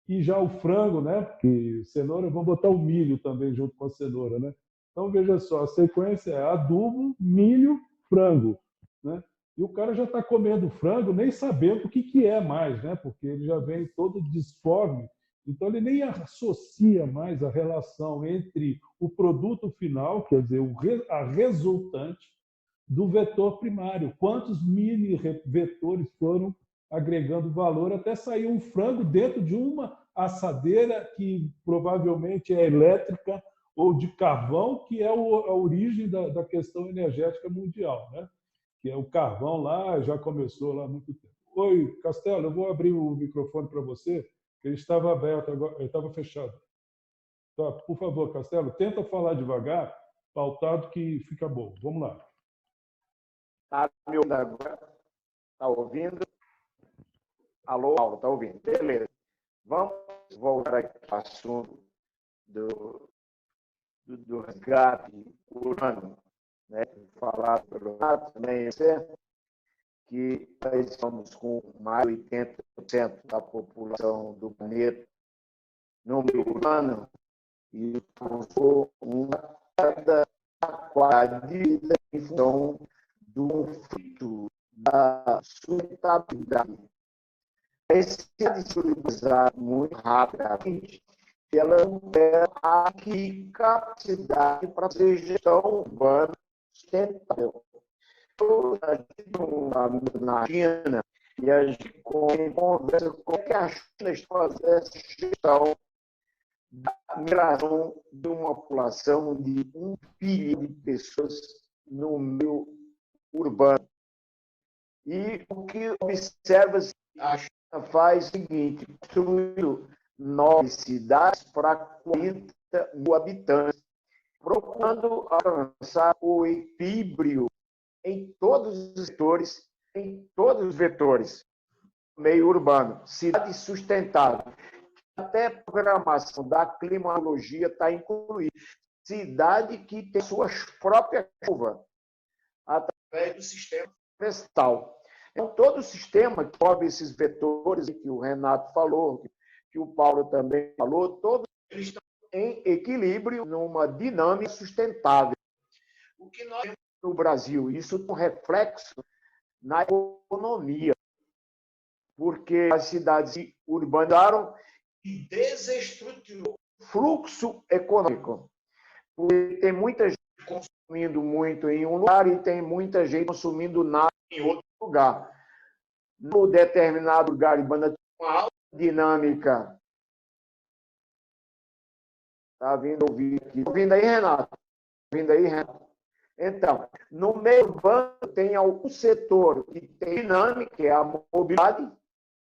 Speaker 1: e já o frango, né? Que cenoura, vamos botar o milho também junto com a cenoura, né? Então veja só, a sequência é adubo, milho, frango, né? E o cara já está comendo frango nem sabendo o que é mais, né? Porque ele já vem todo disforme. Então, ele nem associa mais a relação entre o produto final, quer dizer, a resultante, do vetor primário. Quantos mini vetores foram agregando valor até sair um frango dentro de uma assadeira que provavelmente é elétrica ou de carvão, que é a origem da questão energética mundial, né? Que é o carvão lá, já começou lá há muito tempo. Oi, Castelo, eu vou abrir o microfone para você. Ele estava aberto, agora ele estava fechado. Tá, por favor, Castelo, tenta falar devagar, pautado que fica bom. Vamos lá.
Speaker 2: Está me ouvindo agora? Está ouvindo? Alô, Paulo, está ouvindo? Beleza. Vamos voltar aqui ao assunto do resgate urbano, né? Falado pelo Renato também, que nós estamos com mais de 80% da população do planeta no meio urbano e causou uma queda da qualidade de vida em função do conflito da sustentabilidade. Esse disponibilizar muito rapidamente, ela não tem a capacidade para fazer gestão urbana sustentável. A gente na China e a gente conversa com que a China está fazendo essa gestão da migração de uma população de 1 bilhão de pessoas no meio urbano. E o que observa-se, a China faz o seguinte, construindo 9 cidades para 40 mil habitantes, procurando alcançar o equilíbrio em todos os setores, em todos os vetores, meio urbano, cidade sustentável. Até a programação da climatologia está incluída. Cidade que tem sua própria chuva, através do sistema florestal. Então, todo o sistema que envolve esses vetores que o Renato falou, que o Paulo também falou, todos eles estão em equilíbrio, numa dinâmica sustentável. O que nós temos no Brasil, isso tem um reflexo na economia, porque as cidades se urbanizaram e desestruturou o fluxo econômico. Porque tem muita gente consumindo muito em um lugar e tem muita gente consumindo nada em outro lugar. No determinado lugar, Ibana tem uma alta dinâmica. Está vindo ouvir aqui. Está vindo aí, Renato? Está vindo aí, Renato? Então, no meio urbano tem algum setor que tem dinâmica, que é a mobilidade,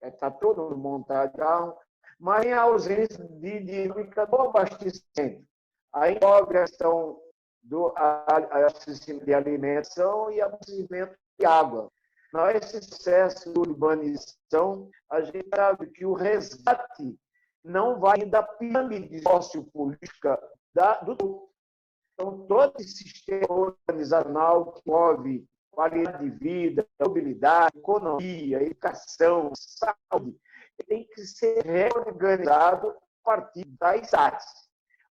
Speaker 2: está todo mundo montado de carro, mas em ausência de dinâmica do abastecimento. Aí envolve a questão do abastecimento de alimentação e abastecimento de água. Nesse excesso de urbanização, a gente sabe que o resgate não vai da pirâmide sociopolítica do. Então, todo esse sistema organizacional que envolve qualidade de vida, mobilidade, economia, educação, saúde, tem que ser reorganizado a partir das cidades.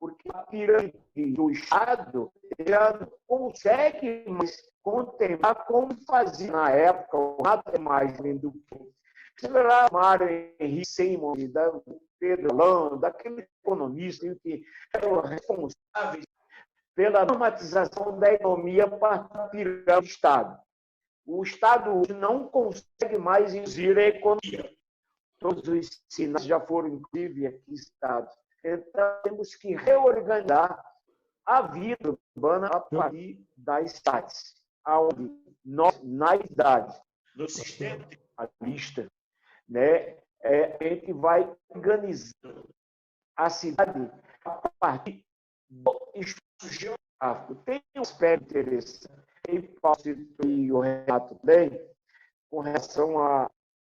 Speaker 2: Porque a pirâmide do Estado já não consegue mais contemplar como fazia na época, nada mais do que. Você vê lá Mário Henrique Seymour, Pedro Lando, daquele economista que eram responsáveis pela normatização da economia para a pirâmide do Estado. O Estado hoje não consegue mais induzir a economia. Todos os sinais já foram, inclusive, aqui citados. Então, temos que reorganizar a vida urbana a partir das cidades, onde nós, na idade, no sistema capitalista, né, a gente vai organizando a cidade a partir do espaço geográfico. Tem um aspecto interessante, e o Renato também, com relação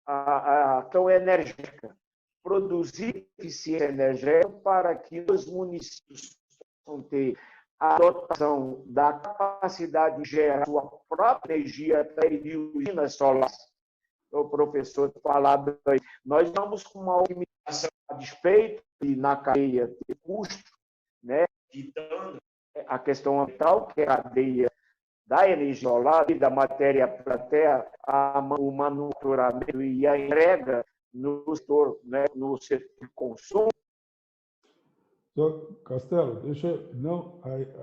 Speaker 2: à questão energética. Produzir eficiência energética para que os municípios possam ter a dotação da capacidade de gerar sua própria energia através de usinas solares. O professor falava aí, nós vamos com uma limitação a despeito e na cadeia de custo, né, de dano, a questão ambiental, que é a cadeia da energia solar e da matéria para a terra, o manufaturamento e a entrega no setor, né, no setor de consumo.
Speaker 1: Castelo,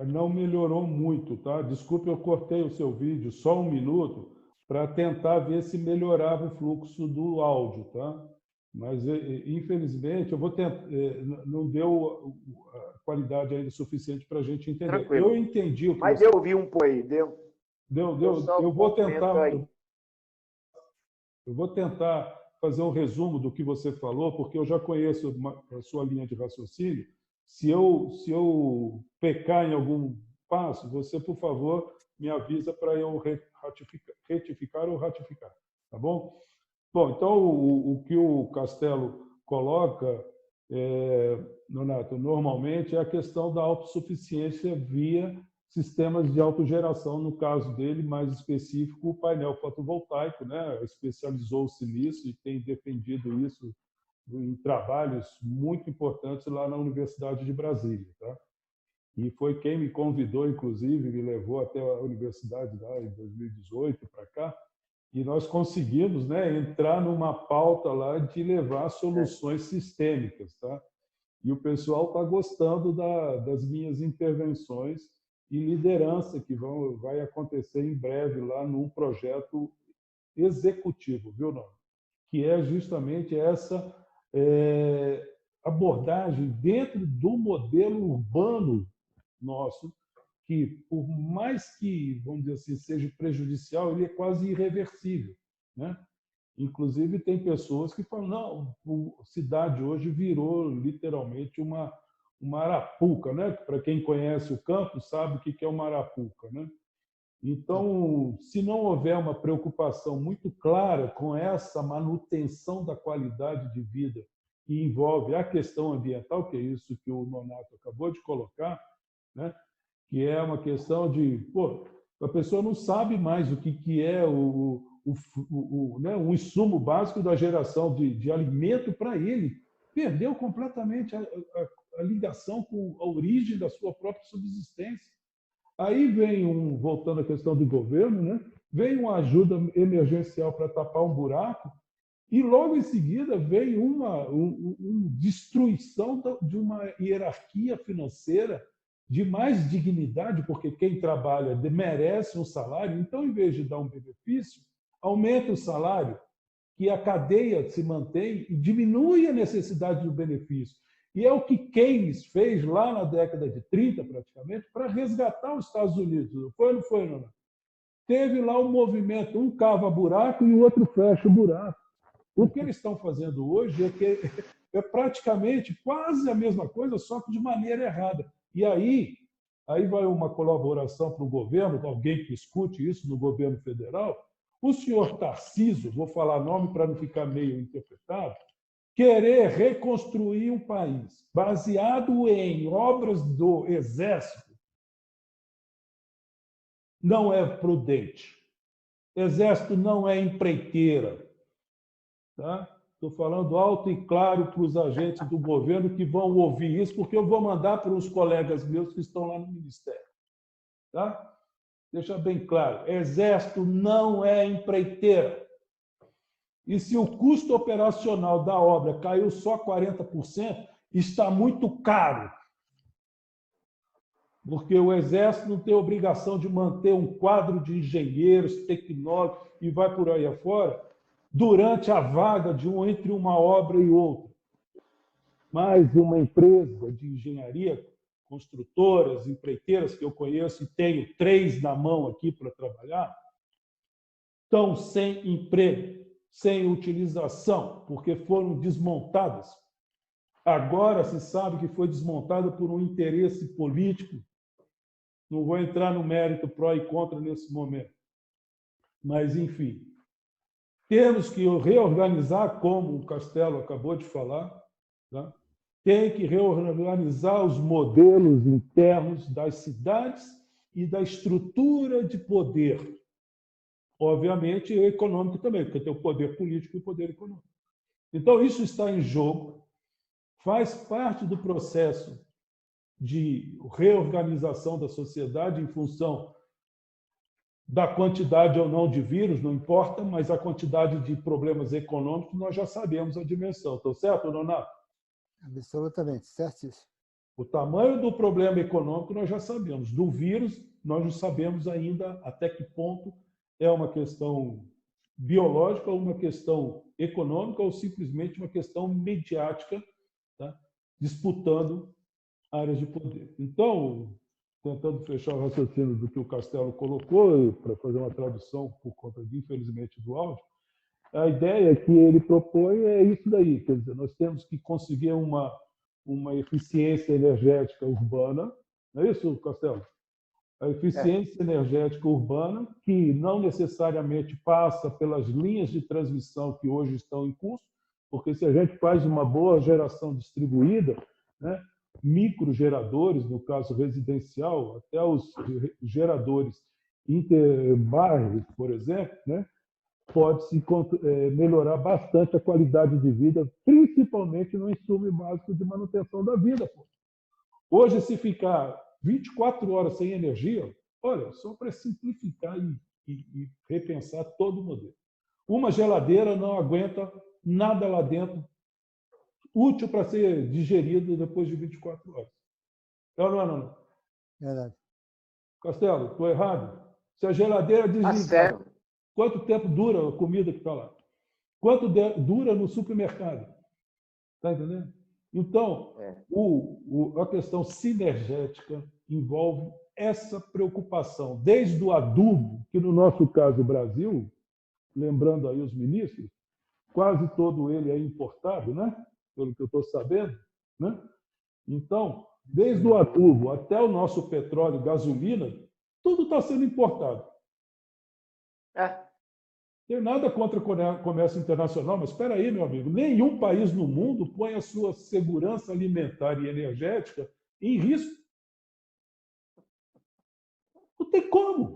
Speaker 1: não melhorou muito, tá? Desculpe, eu cortei o seu vídeo só um minuto para tentar ver se melhorava o fluxo do áudio, tá? Mas, infelizmente, eu vou tentar, não deu a qualidade ainda suficiente para a gente entender.
Speaker 2: Tranquilo.
Speaker 1: Eu entendi o que
Speaker 2: Mas
Speaker 1: você...
Speaker 2: eu ouvi um pouco aí, deu?
Speaker 1: Deu. Eu vou tentar fazer um resumo do que você falou, porque eu já conheço a sua linha de raciocínio. Se eu pecar em algum passo, você, por favor, me avisa para eu retificar ou ratificar, tá bom? Bom, então o que o Castelo coloca, Nonato, normalmente é a questão da autossuficiência via sistemas de autogeração, no caso dele, mais específico, o painel fotovoltaico, né? Especializou-se nisso e tem defendido isso em trabalhos muito importantes lá na Universidade de Brasília, tá? E foi quem me convidou, inclusive, me levou até a universidade lá em 2018 para cá, e nós conseguimos, né, entrar numa pauta lá de levar soluções sistêmicas, tá? E o pessoal está gostando das minhas intervenções e liderança que vai acontecer em breve lá num projeto executivo, viu, não? Que é justamente essa abordagem dentro do modelo urbano nosso, que, por mais que, vamos dizer assim, seja prejudicial, ele é quase irreversível, né? Inclusive, tem pessoas que falam, não, a cidade hoje virou literalmente uma arapuca, né? Para quem conhece o campo, sabe o que é uma arapuca, né? Então, se não houver uma preocupação muito clara com essa manutenção da qualidade de vida que envolve a questão ambiental, que é isso que o Nonato acabou de colocar, né? Que é uma questão de, pô, a pessoa não sabe mais o que é né, um insumo básico da geração de alimento para ele. Perdeu completamente a ligação com a origem da sua própria subsistência. Aí vem, voltando à questão do governo, né, vem uma ajuda emergencial para tapar um buraco, e logo em seguida vem uma destruição de uma hierarquia financeira de mais dignidade, porque quem trabalha merece um salário. Então, em vez de dar um benefício, aumenta o salário, que a cadeia se mantém e diminui a necessidade do benefício. E é o que Keynes fez lá na década de 30, praticamente, para resgatar os Estados Unidos. Não foi, não foi, não? Teve lá um movimento, um cava buraco e o outro fecha o buraco. O que eles estão fazendo hoje é praticamente quase a mesma coisa, só que de maneira errada. E aí vai uma colaboração para o governo, alguém que escute isso no governo federal. O senhor Tarcísio, vou falar nome para não ficar meio interpretado, querer reconstruir um país baseado em obras do Exército não é prudente. Exército não é empreiteira. Tá? Estou falando alto e claro para os agentes do governo que vão ouvir isso, porque eu vou mandar para os colegas meus que estão lá no Ministério. Tá? Deixa bem claro, Exército não é empreiteira. E se o custo operacional da obra caiu só 40%, está muito caro. Porque o Exército não tem obrigação de manter um quadro de engenheiros, tecnólogos e vai por aí afora, durante a vaga entre uma obra e outra. Mas uma empresa de engenharia, construtoras, empreiteiras que eu conheço, e tenho 3 na mão aqui para trabalhar, estão sem emprego, sem utilização, porque foram desmontadas. Agora se sabe que foi desmontada por um interesse político. Não vou entrar no mérito pró e contra nesse momento. Mas, enfim, temos que reorganizar, como o Castelo acabou de falar, tá? Tem que reorganizar os modelos internos das cidades e da estrutura de poder. Obviamente, econômico também, porque tem o poder político e o poder econômico. Então, isso está em jogo, faz parte do processo de reorganização da sociedade em função da quantidade ou não de vírus, não importa, mas a quantidade de problemas econômicos, nós já sabemos a dimensão. Estou certo, Donato?
Speaker 3: Absolutamente, certíssimo.
Speaker 1: O tamanho do problema econômico nós já sabemos. Do vírus, nós não sabemos ainda até que ponto é uma questão biológica, ou uma questão econômica, ou simplesmente uma questão mediática, tá? Disputando áreas de poder. Então, tentando fechar o raciocínio do que o Castelo colocou, para fazer uma tradução por conta, infelizmente, do áudio, a ideia que ele propõe é isso daí, quer dizer, nós temos que conseguir uma eficiência energética urbana, não é isso, Castelo? A eficiência energética urbana, que não necessariamente passa pelas linhas de transmissão que hoje estão em curso, porque se a gente faz uma boa geração distribuída, né, microgeradores, no caso residencial, até os geradores interbairros, por exemplo, né, pode-se melhorar bastante a qualidade de vida, principalmente no insumo básico de manutenção da vida. Pô. Hoje, se ficar 24 horas sem energia, olha, só para simplificar e repensar todo o modelo. Uma geladeira não aguenta nada lá dentro útil para ser digerido depois de 24 horas. Não.
Speaker 3: Verdade.
Speaker 1: Castelo, estou errado? Se a geladeira desligar, quanto tempo dura a comida que está lá? Quanto dura no supermercado? Está entendendo? Então, a questão sinergética envolve essa preocupação, desde o adubo, que no nosso caso, o Brasil, lembrando aí os ministros, quase todo ele é importado, né? Pelo que eu estou sabendo, né? Então, desde o adubo até o nosso petróleo, gasolina, tudo está sendo importado. Tem nada contra o comércio internacional, mas espera aí, meu amigo, nenhum país no mundo põe a sua segurança alimentar e energética em risco. Não tem como.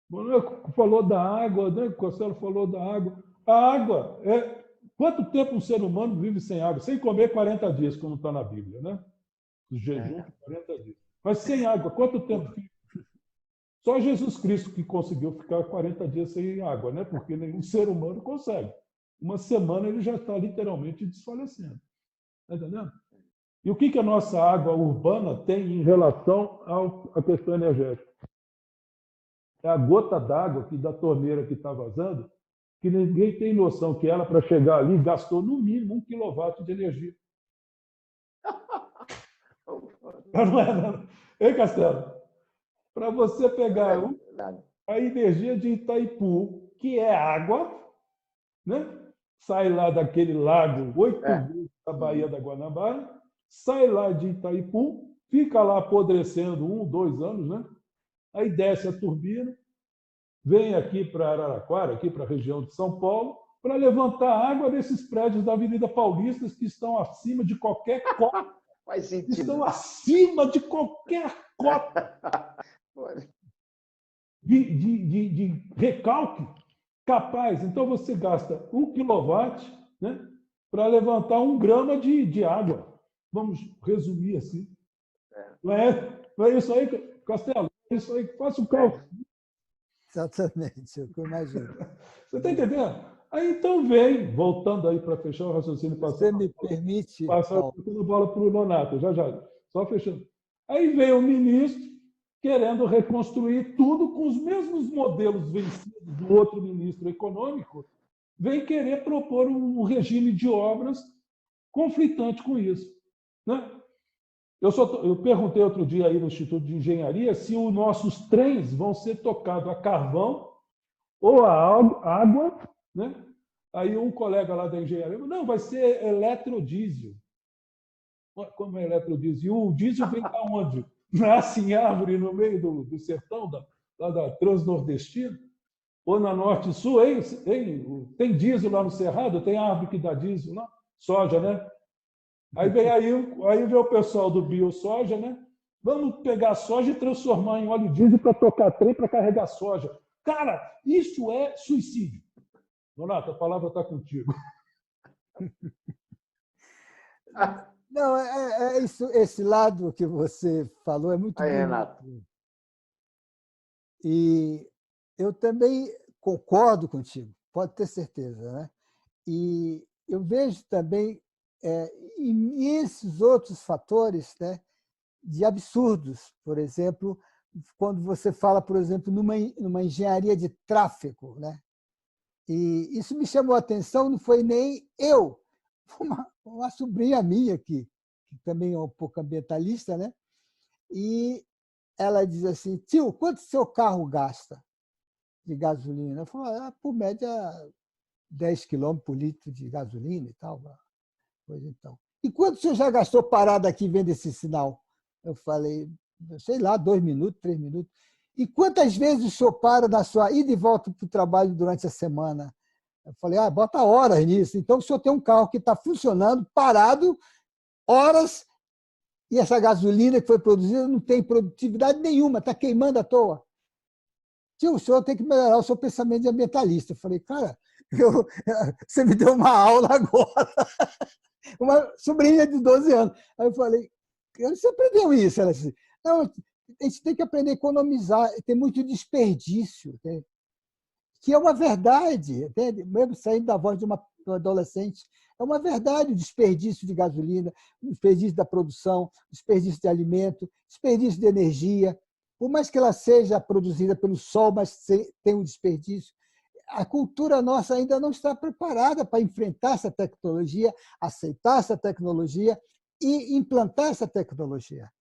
Speaker 1: Boneco falou da água, né? O Costello falou da água. A água é. Quanto tempo um ser humano vive sem água? Sem comer 40 dias, como está na Bíblia, né? O jejum de 40 dias. Mas sem água, quanto tempo fica? Só Jesus Cristo que conseguiu ficar 40 dias sem água, né? Porque nenhum ser humano consegue. Uma semana ele já está literalmente desfalecendo. Está entendendo? E o que a nossa água urbana tem em relação à questão energética? É a gota d'água da torneira que está vazando, que ninguém tem noção que ela, para chegar ali, gastou no mínimo 1 kW de energia. Não é, não. Ei, Castelo? Para você pegar a energia de Itaipu, que é água, né? Sai lá daquele lago 8 vezes da Baía da Guanabara, sai lá de Itaipu, fica lá apodrecendo 2 anos, né? Aí desce a turbina, vem aqui para Araraquara, aqui para a região de São Paulo, para levantar água desses prédios da Avenida Paulista que estão acima de qualquer cota.
Speaker 2: Faz sentido.
Speaker 1: Estão acima de qualquer cota de recalque capaz. Então, você gasta 1 kW, né, para levantar 1 grama de água. Vamos resumir assim. Não é isso aí, Castelo? É isso aí. Faça o cálculo.
Speaker 3: Exatamente, eu imagino.
Speaker 1: Você está entendendo? Aí, então, vem, voltando aí para fechar o raciocínio,
Speaker 3: Você me permite,
Speaker 1: passando a bola para o Nonato, já, só fechando. Aí vem o ministro querendo reconstruir tudo com os mesmos modelos vencidos do outro ministro econômico, vem querer propor um regime de obras conflitante com isso. Né? Eu perguntei outro dia aí no Instituto de Engenharia se os nossos trens vão ser tocados a carvão ou a água, né? Aí um colega lá da engenharia falou, não, vai ser eletrodiesel. Como é eletrodiesel? E o diesel vem da onde? Nasce em árvore no meio do sertão, lá da Transnordestina? Ou na Norte e Sul? Tem diesel lá no Cerrado? Tem árvore que dá diesel lá? Soja, né? Aí vem o pessoal do BioSoja, né? Vamos pegar a soja e transformar em óleo diesel para tocar trem para carregar soja. Cara, isso é suicídio. Donato, a palavra está contigo.
Speaker 3: Não, isso, esse lado que você falou é muito bonito.
Speaker 2: Renato.
Speaker 3: E eu também concordo contigo, pode ter certeza, né? E eu vejo também imensos outros fatores, né, de absurdos. Por exemplo, quando você fala, por exemplo, numa engenharia de tráfego, né? E isso me chamou a atenção, não foi nem eu, foi uma sobrinha minha que também é um pouco ambientalista, né? E ela diz assim, tio, quanto seu carro gasta de gasolina? Eu falo, por média 10 km por litro de gasolina e tal. Pois então. E quanto o senhor já gastou parado aqui vendo esse sinal? Eu falei, sei lá, 2 minutos, 3 minutos. E quantas vezes o senhor para na sua ida e volta para o trabalho durante a semana? Eu falei, bota horas nisso. Então, o senhor tem um carro que está funcionando, parado, horas, e essa gasolina que foi produzida não tem produtividade nenhuma, está queimando à toa. Tio, o senhor tem que melhorar o seu pensamento de ambientalista. Eu falei, cara, você me deu uma aula agora. Uma sobrinha de 12 anos. Aí eu falei, você aprendeu isso? Ela disse, não, a gente tem que aprender a economizar, tem muito desperdício, entende? Que é uma verdade, entende? Mesmo saindo da voz de uma adolescente, é uma verdade o desperdício de gasolina, o desperdício da produção, o desperdício de alimento, desperdício de energia. Por mais que ela seja produzida pelo sol, mas tem um desperdício. A cultura nossa ainda não está preparada para enfrentar essa tecnologia, aceitar essa tecnologia e implantar essa tecnologia,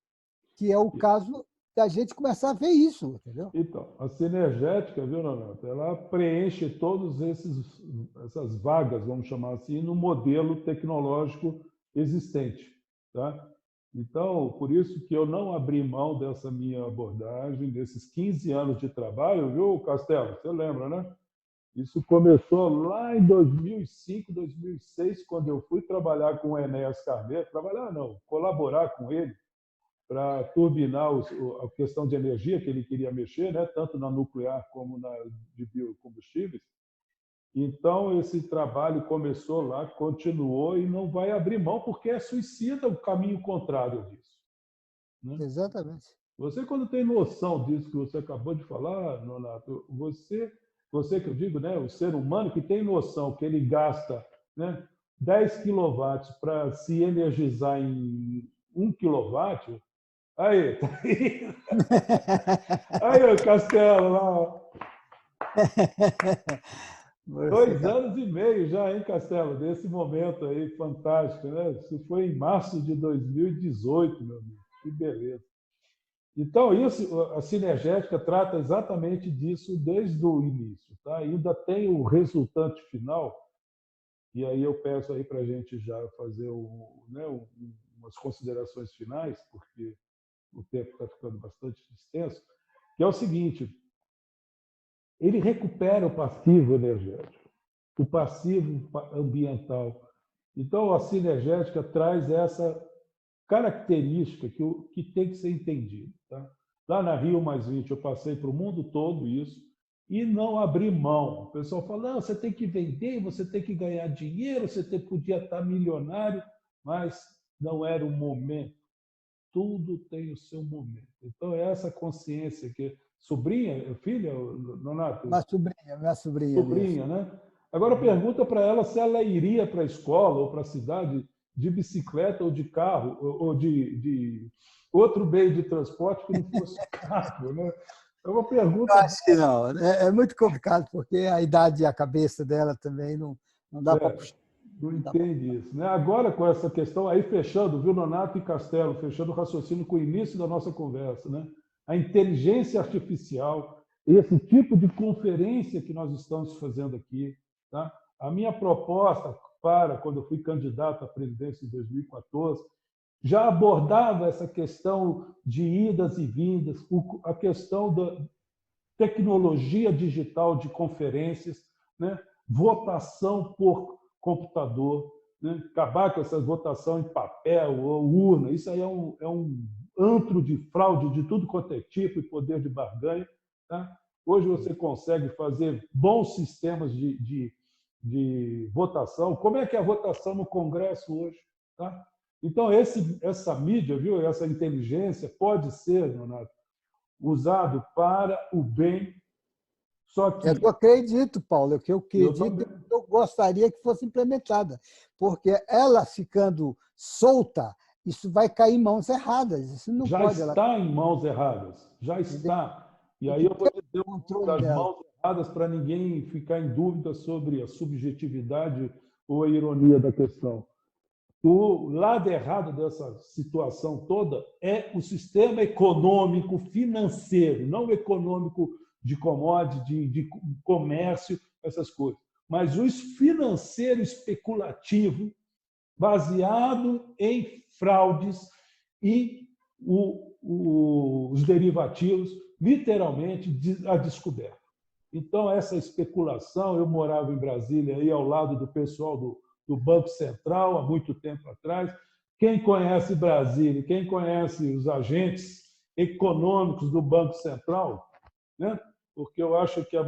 Speaker 3: que é o caso da gente começar a ver isso, entendeu?
Speaker 1: Então, a sinergética, viu, Nonato? Ela preenche todas essas vagas, vamos chamar assim, no modelo tecnológico existente. Tá? Então, por isso que eu não abri mão dessa minha abordagem, desses 15 anos de trabalho, viu, Castelo? Você lembra, né? Isso começou lá em 2005, 2006, quando eu fui trabalhar com o Enéas Carneiro, trabalhar não, colaborar com ele para turbinar a questão de energia que ele queria mexer, né, tanto na nuclear como na de biocombustíveis. Então, esse trabalho começou lá, continuou e não vai abrir mão, porque é suicida o caminho contrário disso, né?
Speaker 3: Exatamente.
Speaker 1: Você, quando tem noção disso que você acabou de falar, Nonato, você que eu digo, né, o ser humano que tem noção que ele gasta, né, 10 quilowatts para se energizar em 1 quilowatt, aí, tá aí. Aí, o Castelo lá. 2 anos e meio já, hein, Castelo, desse momento aí fantástico, né? Isso foi em março de 2018, meu amigo. Que beleza. Então, isso, a sinergética trata exatamente disso desde o início. Tá? Ainda tem o resultante final, e aí eu peço aí para a gente já fazer umas considerações finais, porque o tempo está ficando bastante extenso, que é o seguinte: ele recupera o passivo energético, o passivo ambiental. Então, a sinergética traz essa característica que tem que ser entendida. Tá? Lá na Rio+20, eu passei para o mundo todo isso e não abri mão. O pessoal fala, não, você tem que vender, você tem que ganhar dinheiro, podia estar milionário, mas não era o momento. Tudo tem o seu momento. Então, é essa consciência que... Sobrinha, filha, Nonato?
Speaker 3: Minha sobrinha mesmo.
Speaker 1: Sobrinha, né? Agora pergunta para ela se ela iria para a escola ou para a cidade de bicicleta ou de carro ou de outro meio de transporte que não fosse carro, né? É uma pergunta.
Speaker 3: Eu acho que não. É muito complicado, porque a idade e a cabeça dela também não dá para puxar.
Speaker 1: Não entende isso, né? Agora, com essa questão aí, fechando, viu, Nonato e Castelo, fechando o raciocínio com o início da nossa conversa, né? A inteligência artificial, esse tipo de conferência que nós estamos fazendo aqui, tá? A minha proposta quando eu fui candidato à presidência em 2014, já abordava essa questão de idas e vindas, a questão da tecnologia digital de conferências, né? Votação por computador, né? Acabar com essa votação em papel ou urna. Isso aí é um antro de fraude de tudo quanto é tipo e poder de barganha. Tá? Hoje você consegue fazer bons sistemas de votação. Como é que é a votação no Congresso hoje? Tá? Então, essa mídia, viu? Essa inteligência pode ser, Leonardo, usado para o bem, só que...
Speaker 3: Eu acredito, Paulo, que eu acredito
Speaker 1: também.
Speaker 3: eu gostaria que fosse implementada, porque ela ficando solta, isso vai cair em mãos erradas. Isso não
Speaker 1: Já
Speaker 3: pode. Ela
Speaker 1: está em mãos erradas, já está. E
Speaker 3: tem
Speaker 1: aí
Speaker 3: que
Speaker 1: eu vou
Speaker 3: ter
Speaker 1: dizer
Speaker 3: o controle
Speaker 1: das
Speaker 3: dela.
Speaker 1: mãos erradas para ninguém ficar em dúvida sobre a subjetividade ou a ironia da questão. O lado errado dessa situação toda é o sistema econômico financeiro, não o econômico de commodity, de comércio, essas coisas, mas o financeiro especulativo, baseado em fraudes e os derivativos, literalmente, a descoberta. Então, essa especulação, eu morava em Brasília, aí ao lado do pessoal do Banco Central, há muito tempo atrás. Quem conhece Brasília, quem conhece os agentes econômicos do Banco Central, né? Porque eu acho que a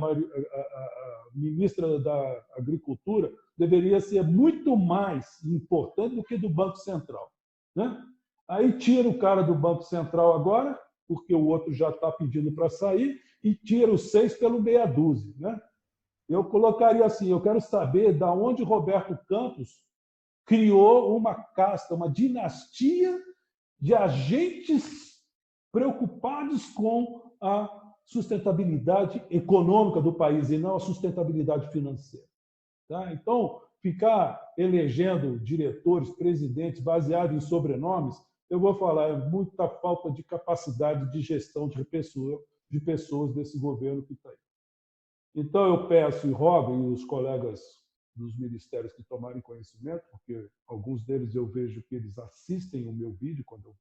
Speaker 1: ministra da Agricultura deveria ser muito mais importante do que do Banco Central, né? Aí tira o cara do Banco Central agora, porque o outro já está pedindo para sair, e tira os 6 pelo meia dúzia, né? Eu colocaria assim: eu quero saber de onde Roberto Campos criou uma casta, uma dinastia de agentes preocupados com a sustentabilidade econômica do país e não a sustentabilidade financeira. Tá? Então, ficar elegendo diretores, presidentes baseado em sobrenomes, eu vou falar, é muita falta de capacidade de gestão de pessoas desse governo que está aí. Então, eu peço e rogo, e os colegas dos ministérios que tomarem conhecimento, porque alguns deles eu vejo que eles assistem o meu vídeo quando eu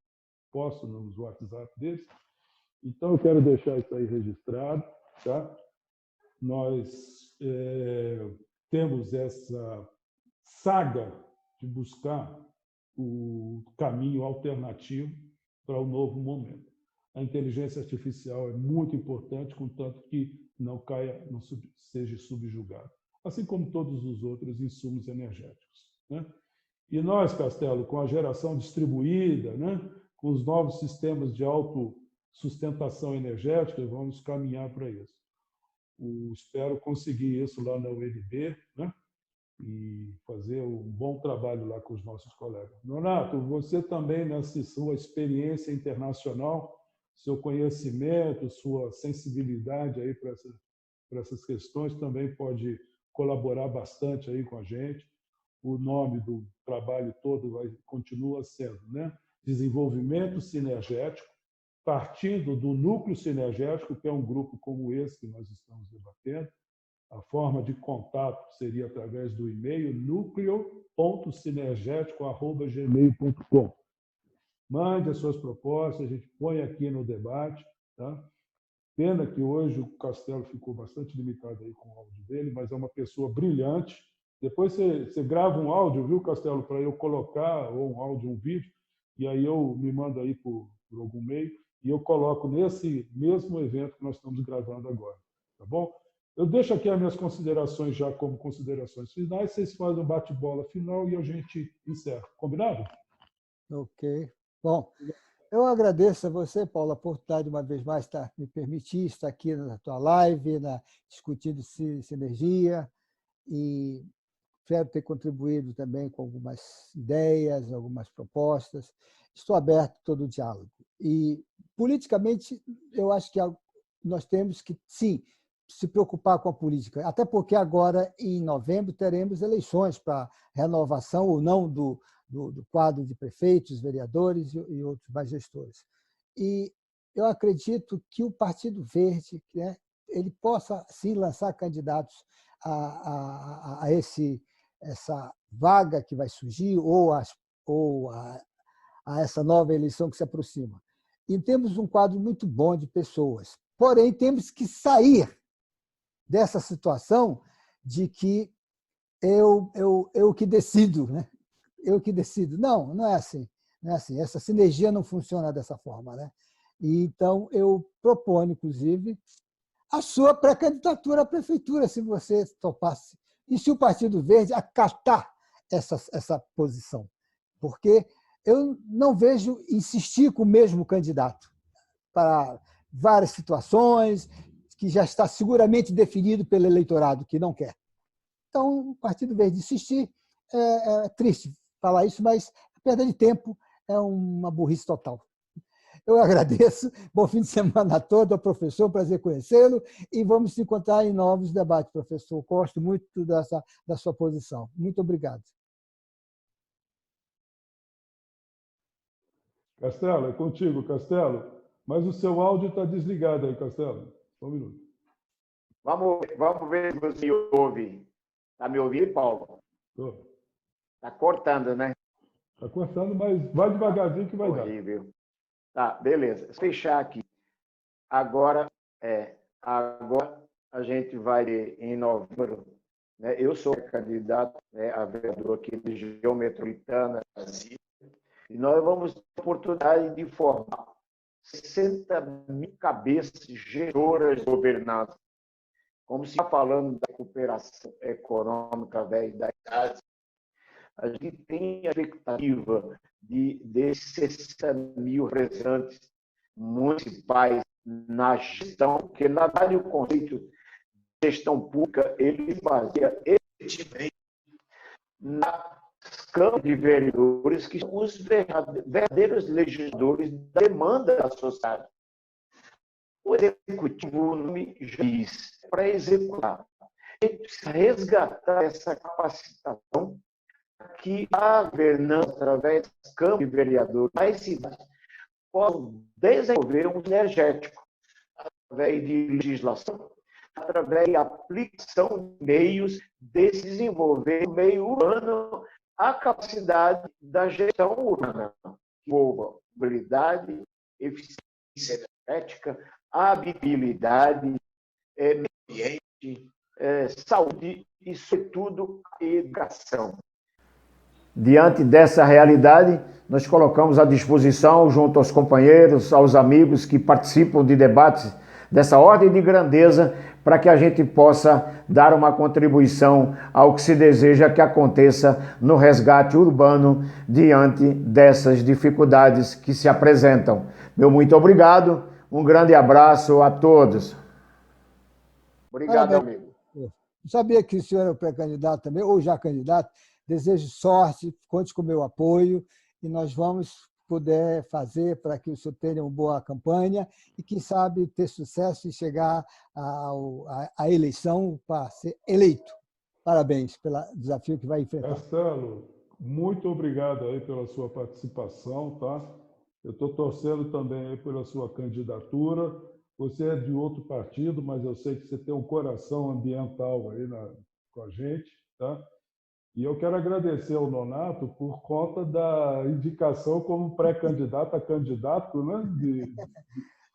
Speaker 1: posto nos WhatsApp deles. Então, eu quero deixar isso aí registrado. Tá? Nós temos essa saga de buscar o caminho alternativo, para o novo momento. A inteligência artificial é muito importante, contanto que não caia, não seja subjugada, assim como todos os outros insumos energéticos, né? E nós, Castelo, com a geração distribuída, né, com os novos sistemas de autossustentação energética, vamos caminhar para isso. Espero conseguir isso lá na UNB, né, e fazer um bom trabalho lá com os nossos colegas. Nonato, você também, nessa sua experiência internacional, seu conhecimento, sua sensibilidade aí para essas questões também pode colaborar bastante aí com a gente. O nome do trabalho todo continua sendo, né, desenvolvimento sinergético, partindo do núcleo sinergético, que é um grupo como esse que nós estamos debatendo. A forma de contato seria através do e-mail núcleo.sinergético@gmail.com. Mande as suas propostas, a gente põe aqui no debate. Tá? Pena que hoje o Castelo ficou bastante limitado aí com o áudio dele, mas é uma pessoa brilhante. Depois você grava um áudio, viu, Castelo, para eu colocar, ou um áudio, um vídeo, e aí eu me mando aí por algum meio, e eu coloco nesse mesmo evento que nós estamos gravando agora. Tá bom? Eu deixo aqui as minhas considerações já como considerações finais, vocês fazem um bate-bola final e a gente encerra. Combinado?
Speaker 3: Ok. Bom, eu agradeço a você, Paulo, a oportunidade, uma vez mais, me permitir estar aqui na tua live, discutindo sinergia, e espero ter contribuído também com algumas ideias, algumas propostas. Estou aberto a todo o diálogo. E, politicamente, eu acho que nós temos que, sim, se preocupar com a política, até porque agora, em novembro, teremos eleições para renovação ou não do quadro de prefeitos, vereadores e outros mais gestores. E eu acredito que o Partido Verde, né, ele possa, sim, lançar candidatos a essa vaga que vai surgir ou a essa nova eleição que se aproxima. E temos um quadro muito bom de pessoas. Porém, temos que sair dessa situação de que eu que decido, né? Eu que decido. Não, não é assim. Não é assim. Essa sinergia não funciona dessa forma, né? E, então, eu proponho, inclusive, a sua pré-candidatura à prefeitura, se você topasse. E se o Partido Verde acatar essa posição. Porque eu não vejo insistir com o mesmo candidato para várias situações que já está seguramente definido pelo eleitorado que não quer. Então, o Partido Verde insistir é triste falar isso, mas a perda de tempo é uma burrice total. Eu agradeço. Bom fim de semana a todo, ao professor, prazer conhecê-lo, e vamos se encontrar em novos debates, professor. Gosto muito da sua posição. Muito obrigado.
Speaker 1: Castelo, é contigo, Castelo. Mas o seu áudio está desligado aí, Castelo. Só um minuto.
Speaker 2: Vamos ver se você me ouve. Está me ouvindo, Paulo?
Speaker 1: Estou.
Speaker 2: Está cortando, né?
Speaker 1: Está cortando, mas vai devagarzinho que vai dar.
Speaker 2: Horrível. Tá, beleza. Vou fechar aqui. Agora a gente vai em novembro. Né? Eu sou candidato, né, a vereador aqui de região metropolitana, Brasília, e nós vamos ter a oportunidade de formar 60 mil cabeças gestoras de governança. Como se está falando da cooperação econômica através da idade, a gente tem a expectativa desses 60 mil representantes municipais na gestão, porque, na verdade, o conceito de gestão pública ele se baseia efetivamente na Câmara de Vereadores, que são os verdadeiros legisladores da demanda da sociedade. O Executivo não me diz para executar. Ele precisa resgatar essa capacitação que a governança, através das câmaras de vereadores das cidades, possam desenvolver um energético, através de legislação, através da aplicação de meios de se desenvolver no meio urbano a capacidade da gestão urbana, que envolva mobilidade, eficiência energética, habitabilidade, meio ambiente, saúde e, sobretudo, educação. Diante dessa realidade, nós colocamos à disposição, junto aos companheiros, aos amigos que participam de debates dessa ordem de grandeza, para que a gente possa dar uma contribuição ao que se deseja que aconteça no resgate urbano diante dessas dificuldades que se apresentam. Meu muito obrigado, um grande abraço a todos. Obrigado, amigo.
Speaker 3: Sabia que o senhor é o pré-candidato também, ou já candidato. Desejo sorte, conte com o meu apoio e nós vamos poder fazer para que o senhor tenha uma boa campanha e, quem sabe, ter sucesso e chegar à eleição para ser eleito. Parabéns pelo desafio que vai enfrentar.
Speaker 1: Castelo, muito obrigado aí pela sua participação, tá? Eu estou torcendo também aí pela sua candidatura. Você é de outro partido, mas eu sei que você tem um coração ambiental aí com a gente, tá? E eu quero agradecer ao Nonato por conta da indicação como pré-candidato a candidato, né?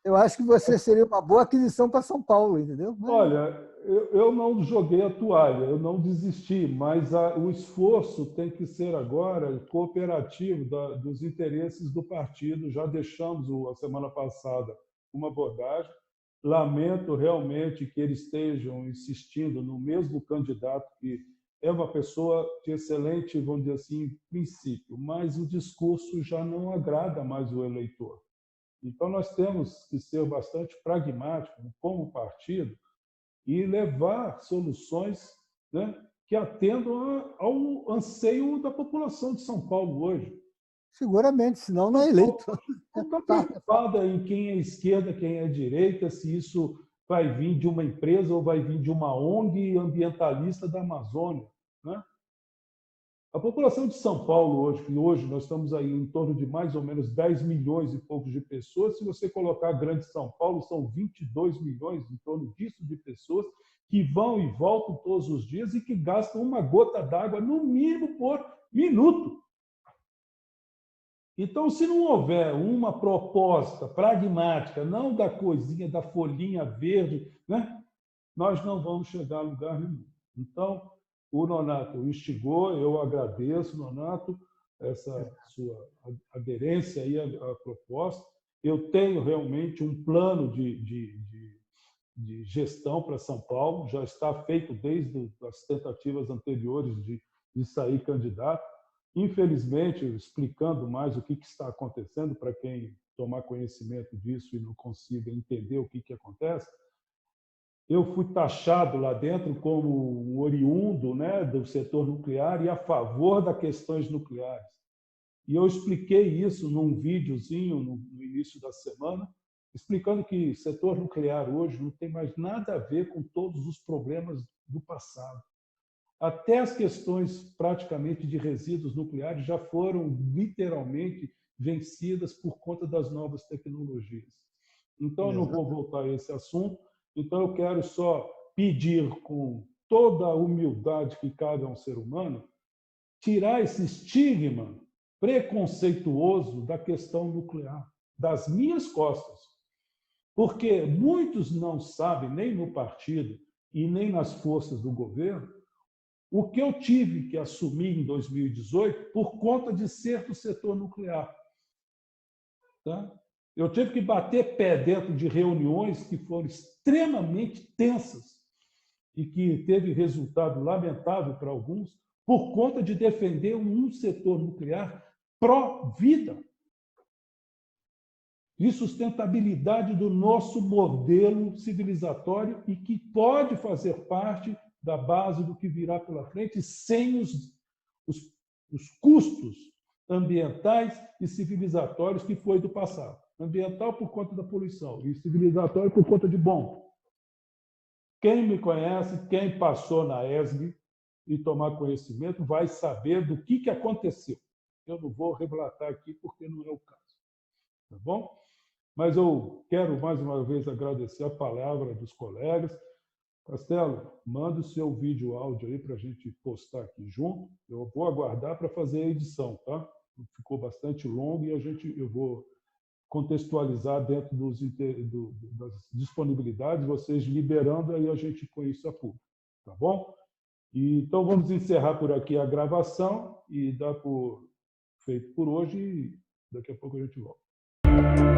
Speaker 3: Eu acho que você seria uma boa aquisição para São Paulo, entendeu?
Speaker 1: Olha, eu não joguei a toalha, eu não desisti, mas o esforço tem que ser agora cooperativo dos interesses do partido. Já deixamos a semana passada uma abordagem. Lamento realmente que eles estejam insistindo no mesmo candidato, que é uma pessoa de excelente, vamos dizer assim, princípio, mas o discurso já não agrada mais o eleitor. Então, nós temos que ser bastante pragmáticos como partido e levar soluções, né, que atendam ao anseio da população de São Paulo hoje.
Speaker 3: Seguramente, senão não é eleito.
Speaker 1: Não está preocupada em quem é esquerda, quem é direita, se isso vai vir de uma empresa ou vai vir de uma ONG ambientalista da Amazônia, né? A população de São Paulo hoje, que hoje nós estamos aí em torno de mais ou menos 10 milhões e poucos de pessoas, se você colocar a Grande São Paulo, são 22 milhões, em torno disso, de pessoas que vão e voltam todos os dias e que gastam uma gota d'água, no mínimo, por minuto. Então, se não houver uma proposta pragmática, não da coisinha, da folhinha verde, né, nós não vamos chegar a lugar nenhum. Então, o Nonato instigou, eu agradeço, Nonato, essa sua aderência aí à proposta. Eu tenho realmente um plano de gestão para São Paulo, já está feito desde as tentativas anteriores de sair candidato. Infelizmente, explicando mais o que está acontecendo para quem tomar conhecimento disso e não consiga entender o que acontece, eu fui taxado lá dentro como um oriundo, né, do setor nuclear e a favor das questões nucleares. E eu expliquei isso num videozinho no início da semana, explicando que o setor nuclear hoje não tem mais nada a ver com todos os problemas do passado. Até as questões praticamente de resíduos nucleares já foram literalmente vencidas por conta das novas tecnologias. Então, eu não vou voltar a esse assunto. Então, eu quero só pedir, com toda a humildade que cabe a um ser humano, tirar esse estigma preconceituoso da questão nuclear das minhas costas. Porque muitos não sabem, nem no partido e nem nas forças do governo, o que eu tive que assumir em 2018 por conta de ser do setor nuclear. Tá? Eu tive que bater pé dentro de reuniões que foram extremamente tensas e que teve resultado lamentável para alguns por conta de defender um setor nuclear pró-vida e sustentabilidade do nosso modelo civilizatório e que pode fazer parte da base do que virá pela frente sem os custos ambientais e civilizatórios que foi do passado. Ambiental por conta da poluição e civilizatório por conta de bom. Quem me conhece, quem passou na ESG e tomar conhecimento, vai saber do que aconteceu. Eu não vou relatar aqui porque não é o caso. Tá bom? Mas eu quero mais uma vez agradecer a palavra dos colegas. Castelo, manda o seu vídeo áudio aí para a gente postar aqui junto. Eu vou aguardar para fazer a edição, tá? Ficou bastante longo e eu vou contextualizar dentro das disponibilidades, vocês liberando, aí a gente põe isso a público, tá bom? Então, vamos encerrar por aqui a gravação e dar por feito por hoje, e daqui a pouco a gente volta.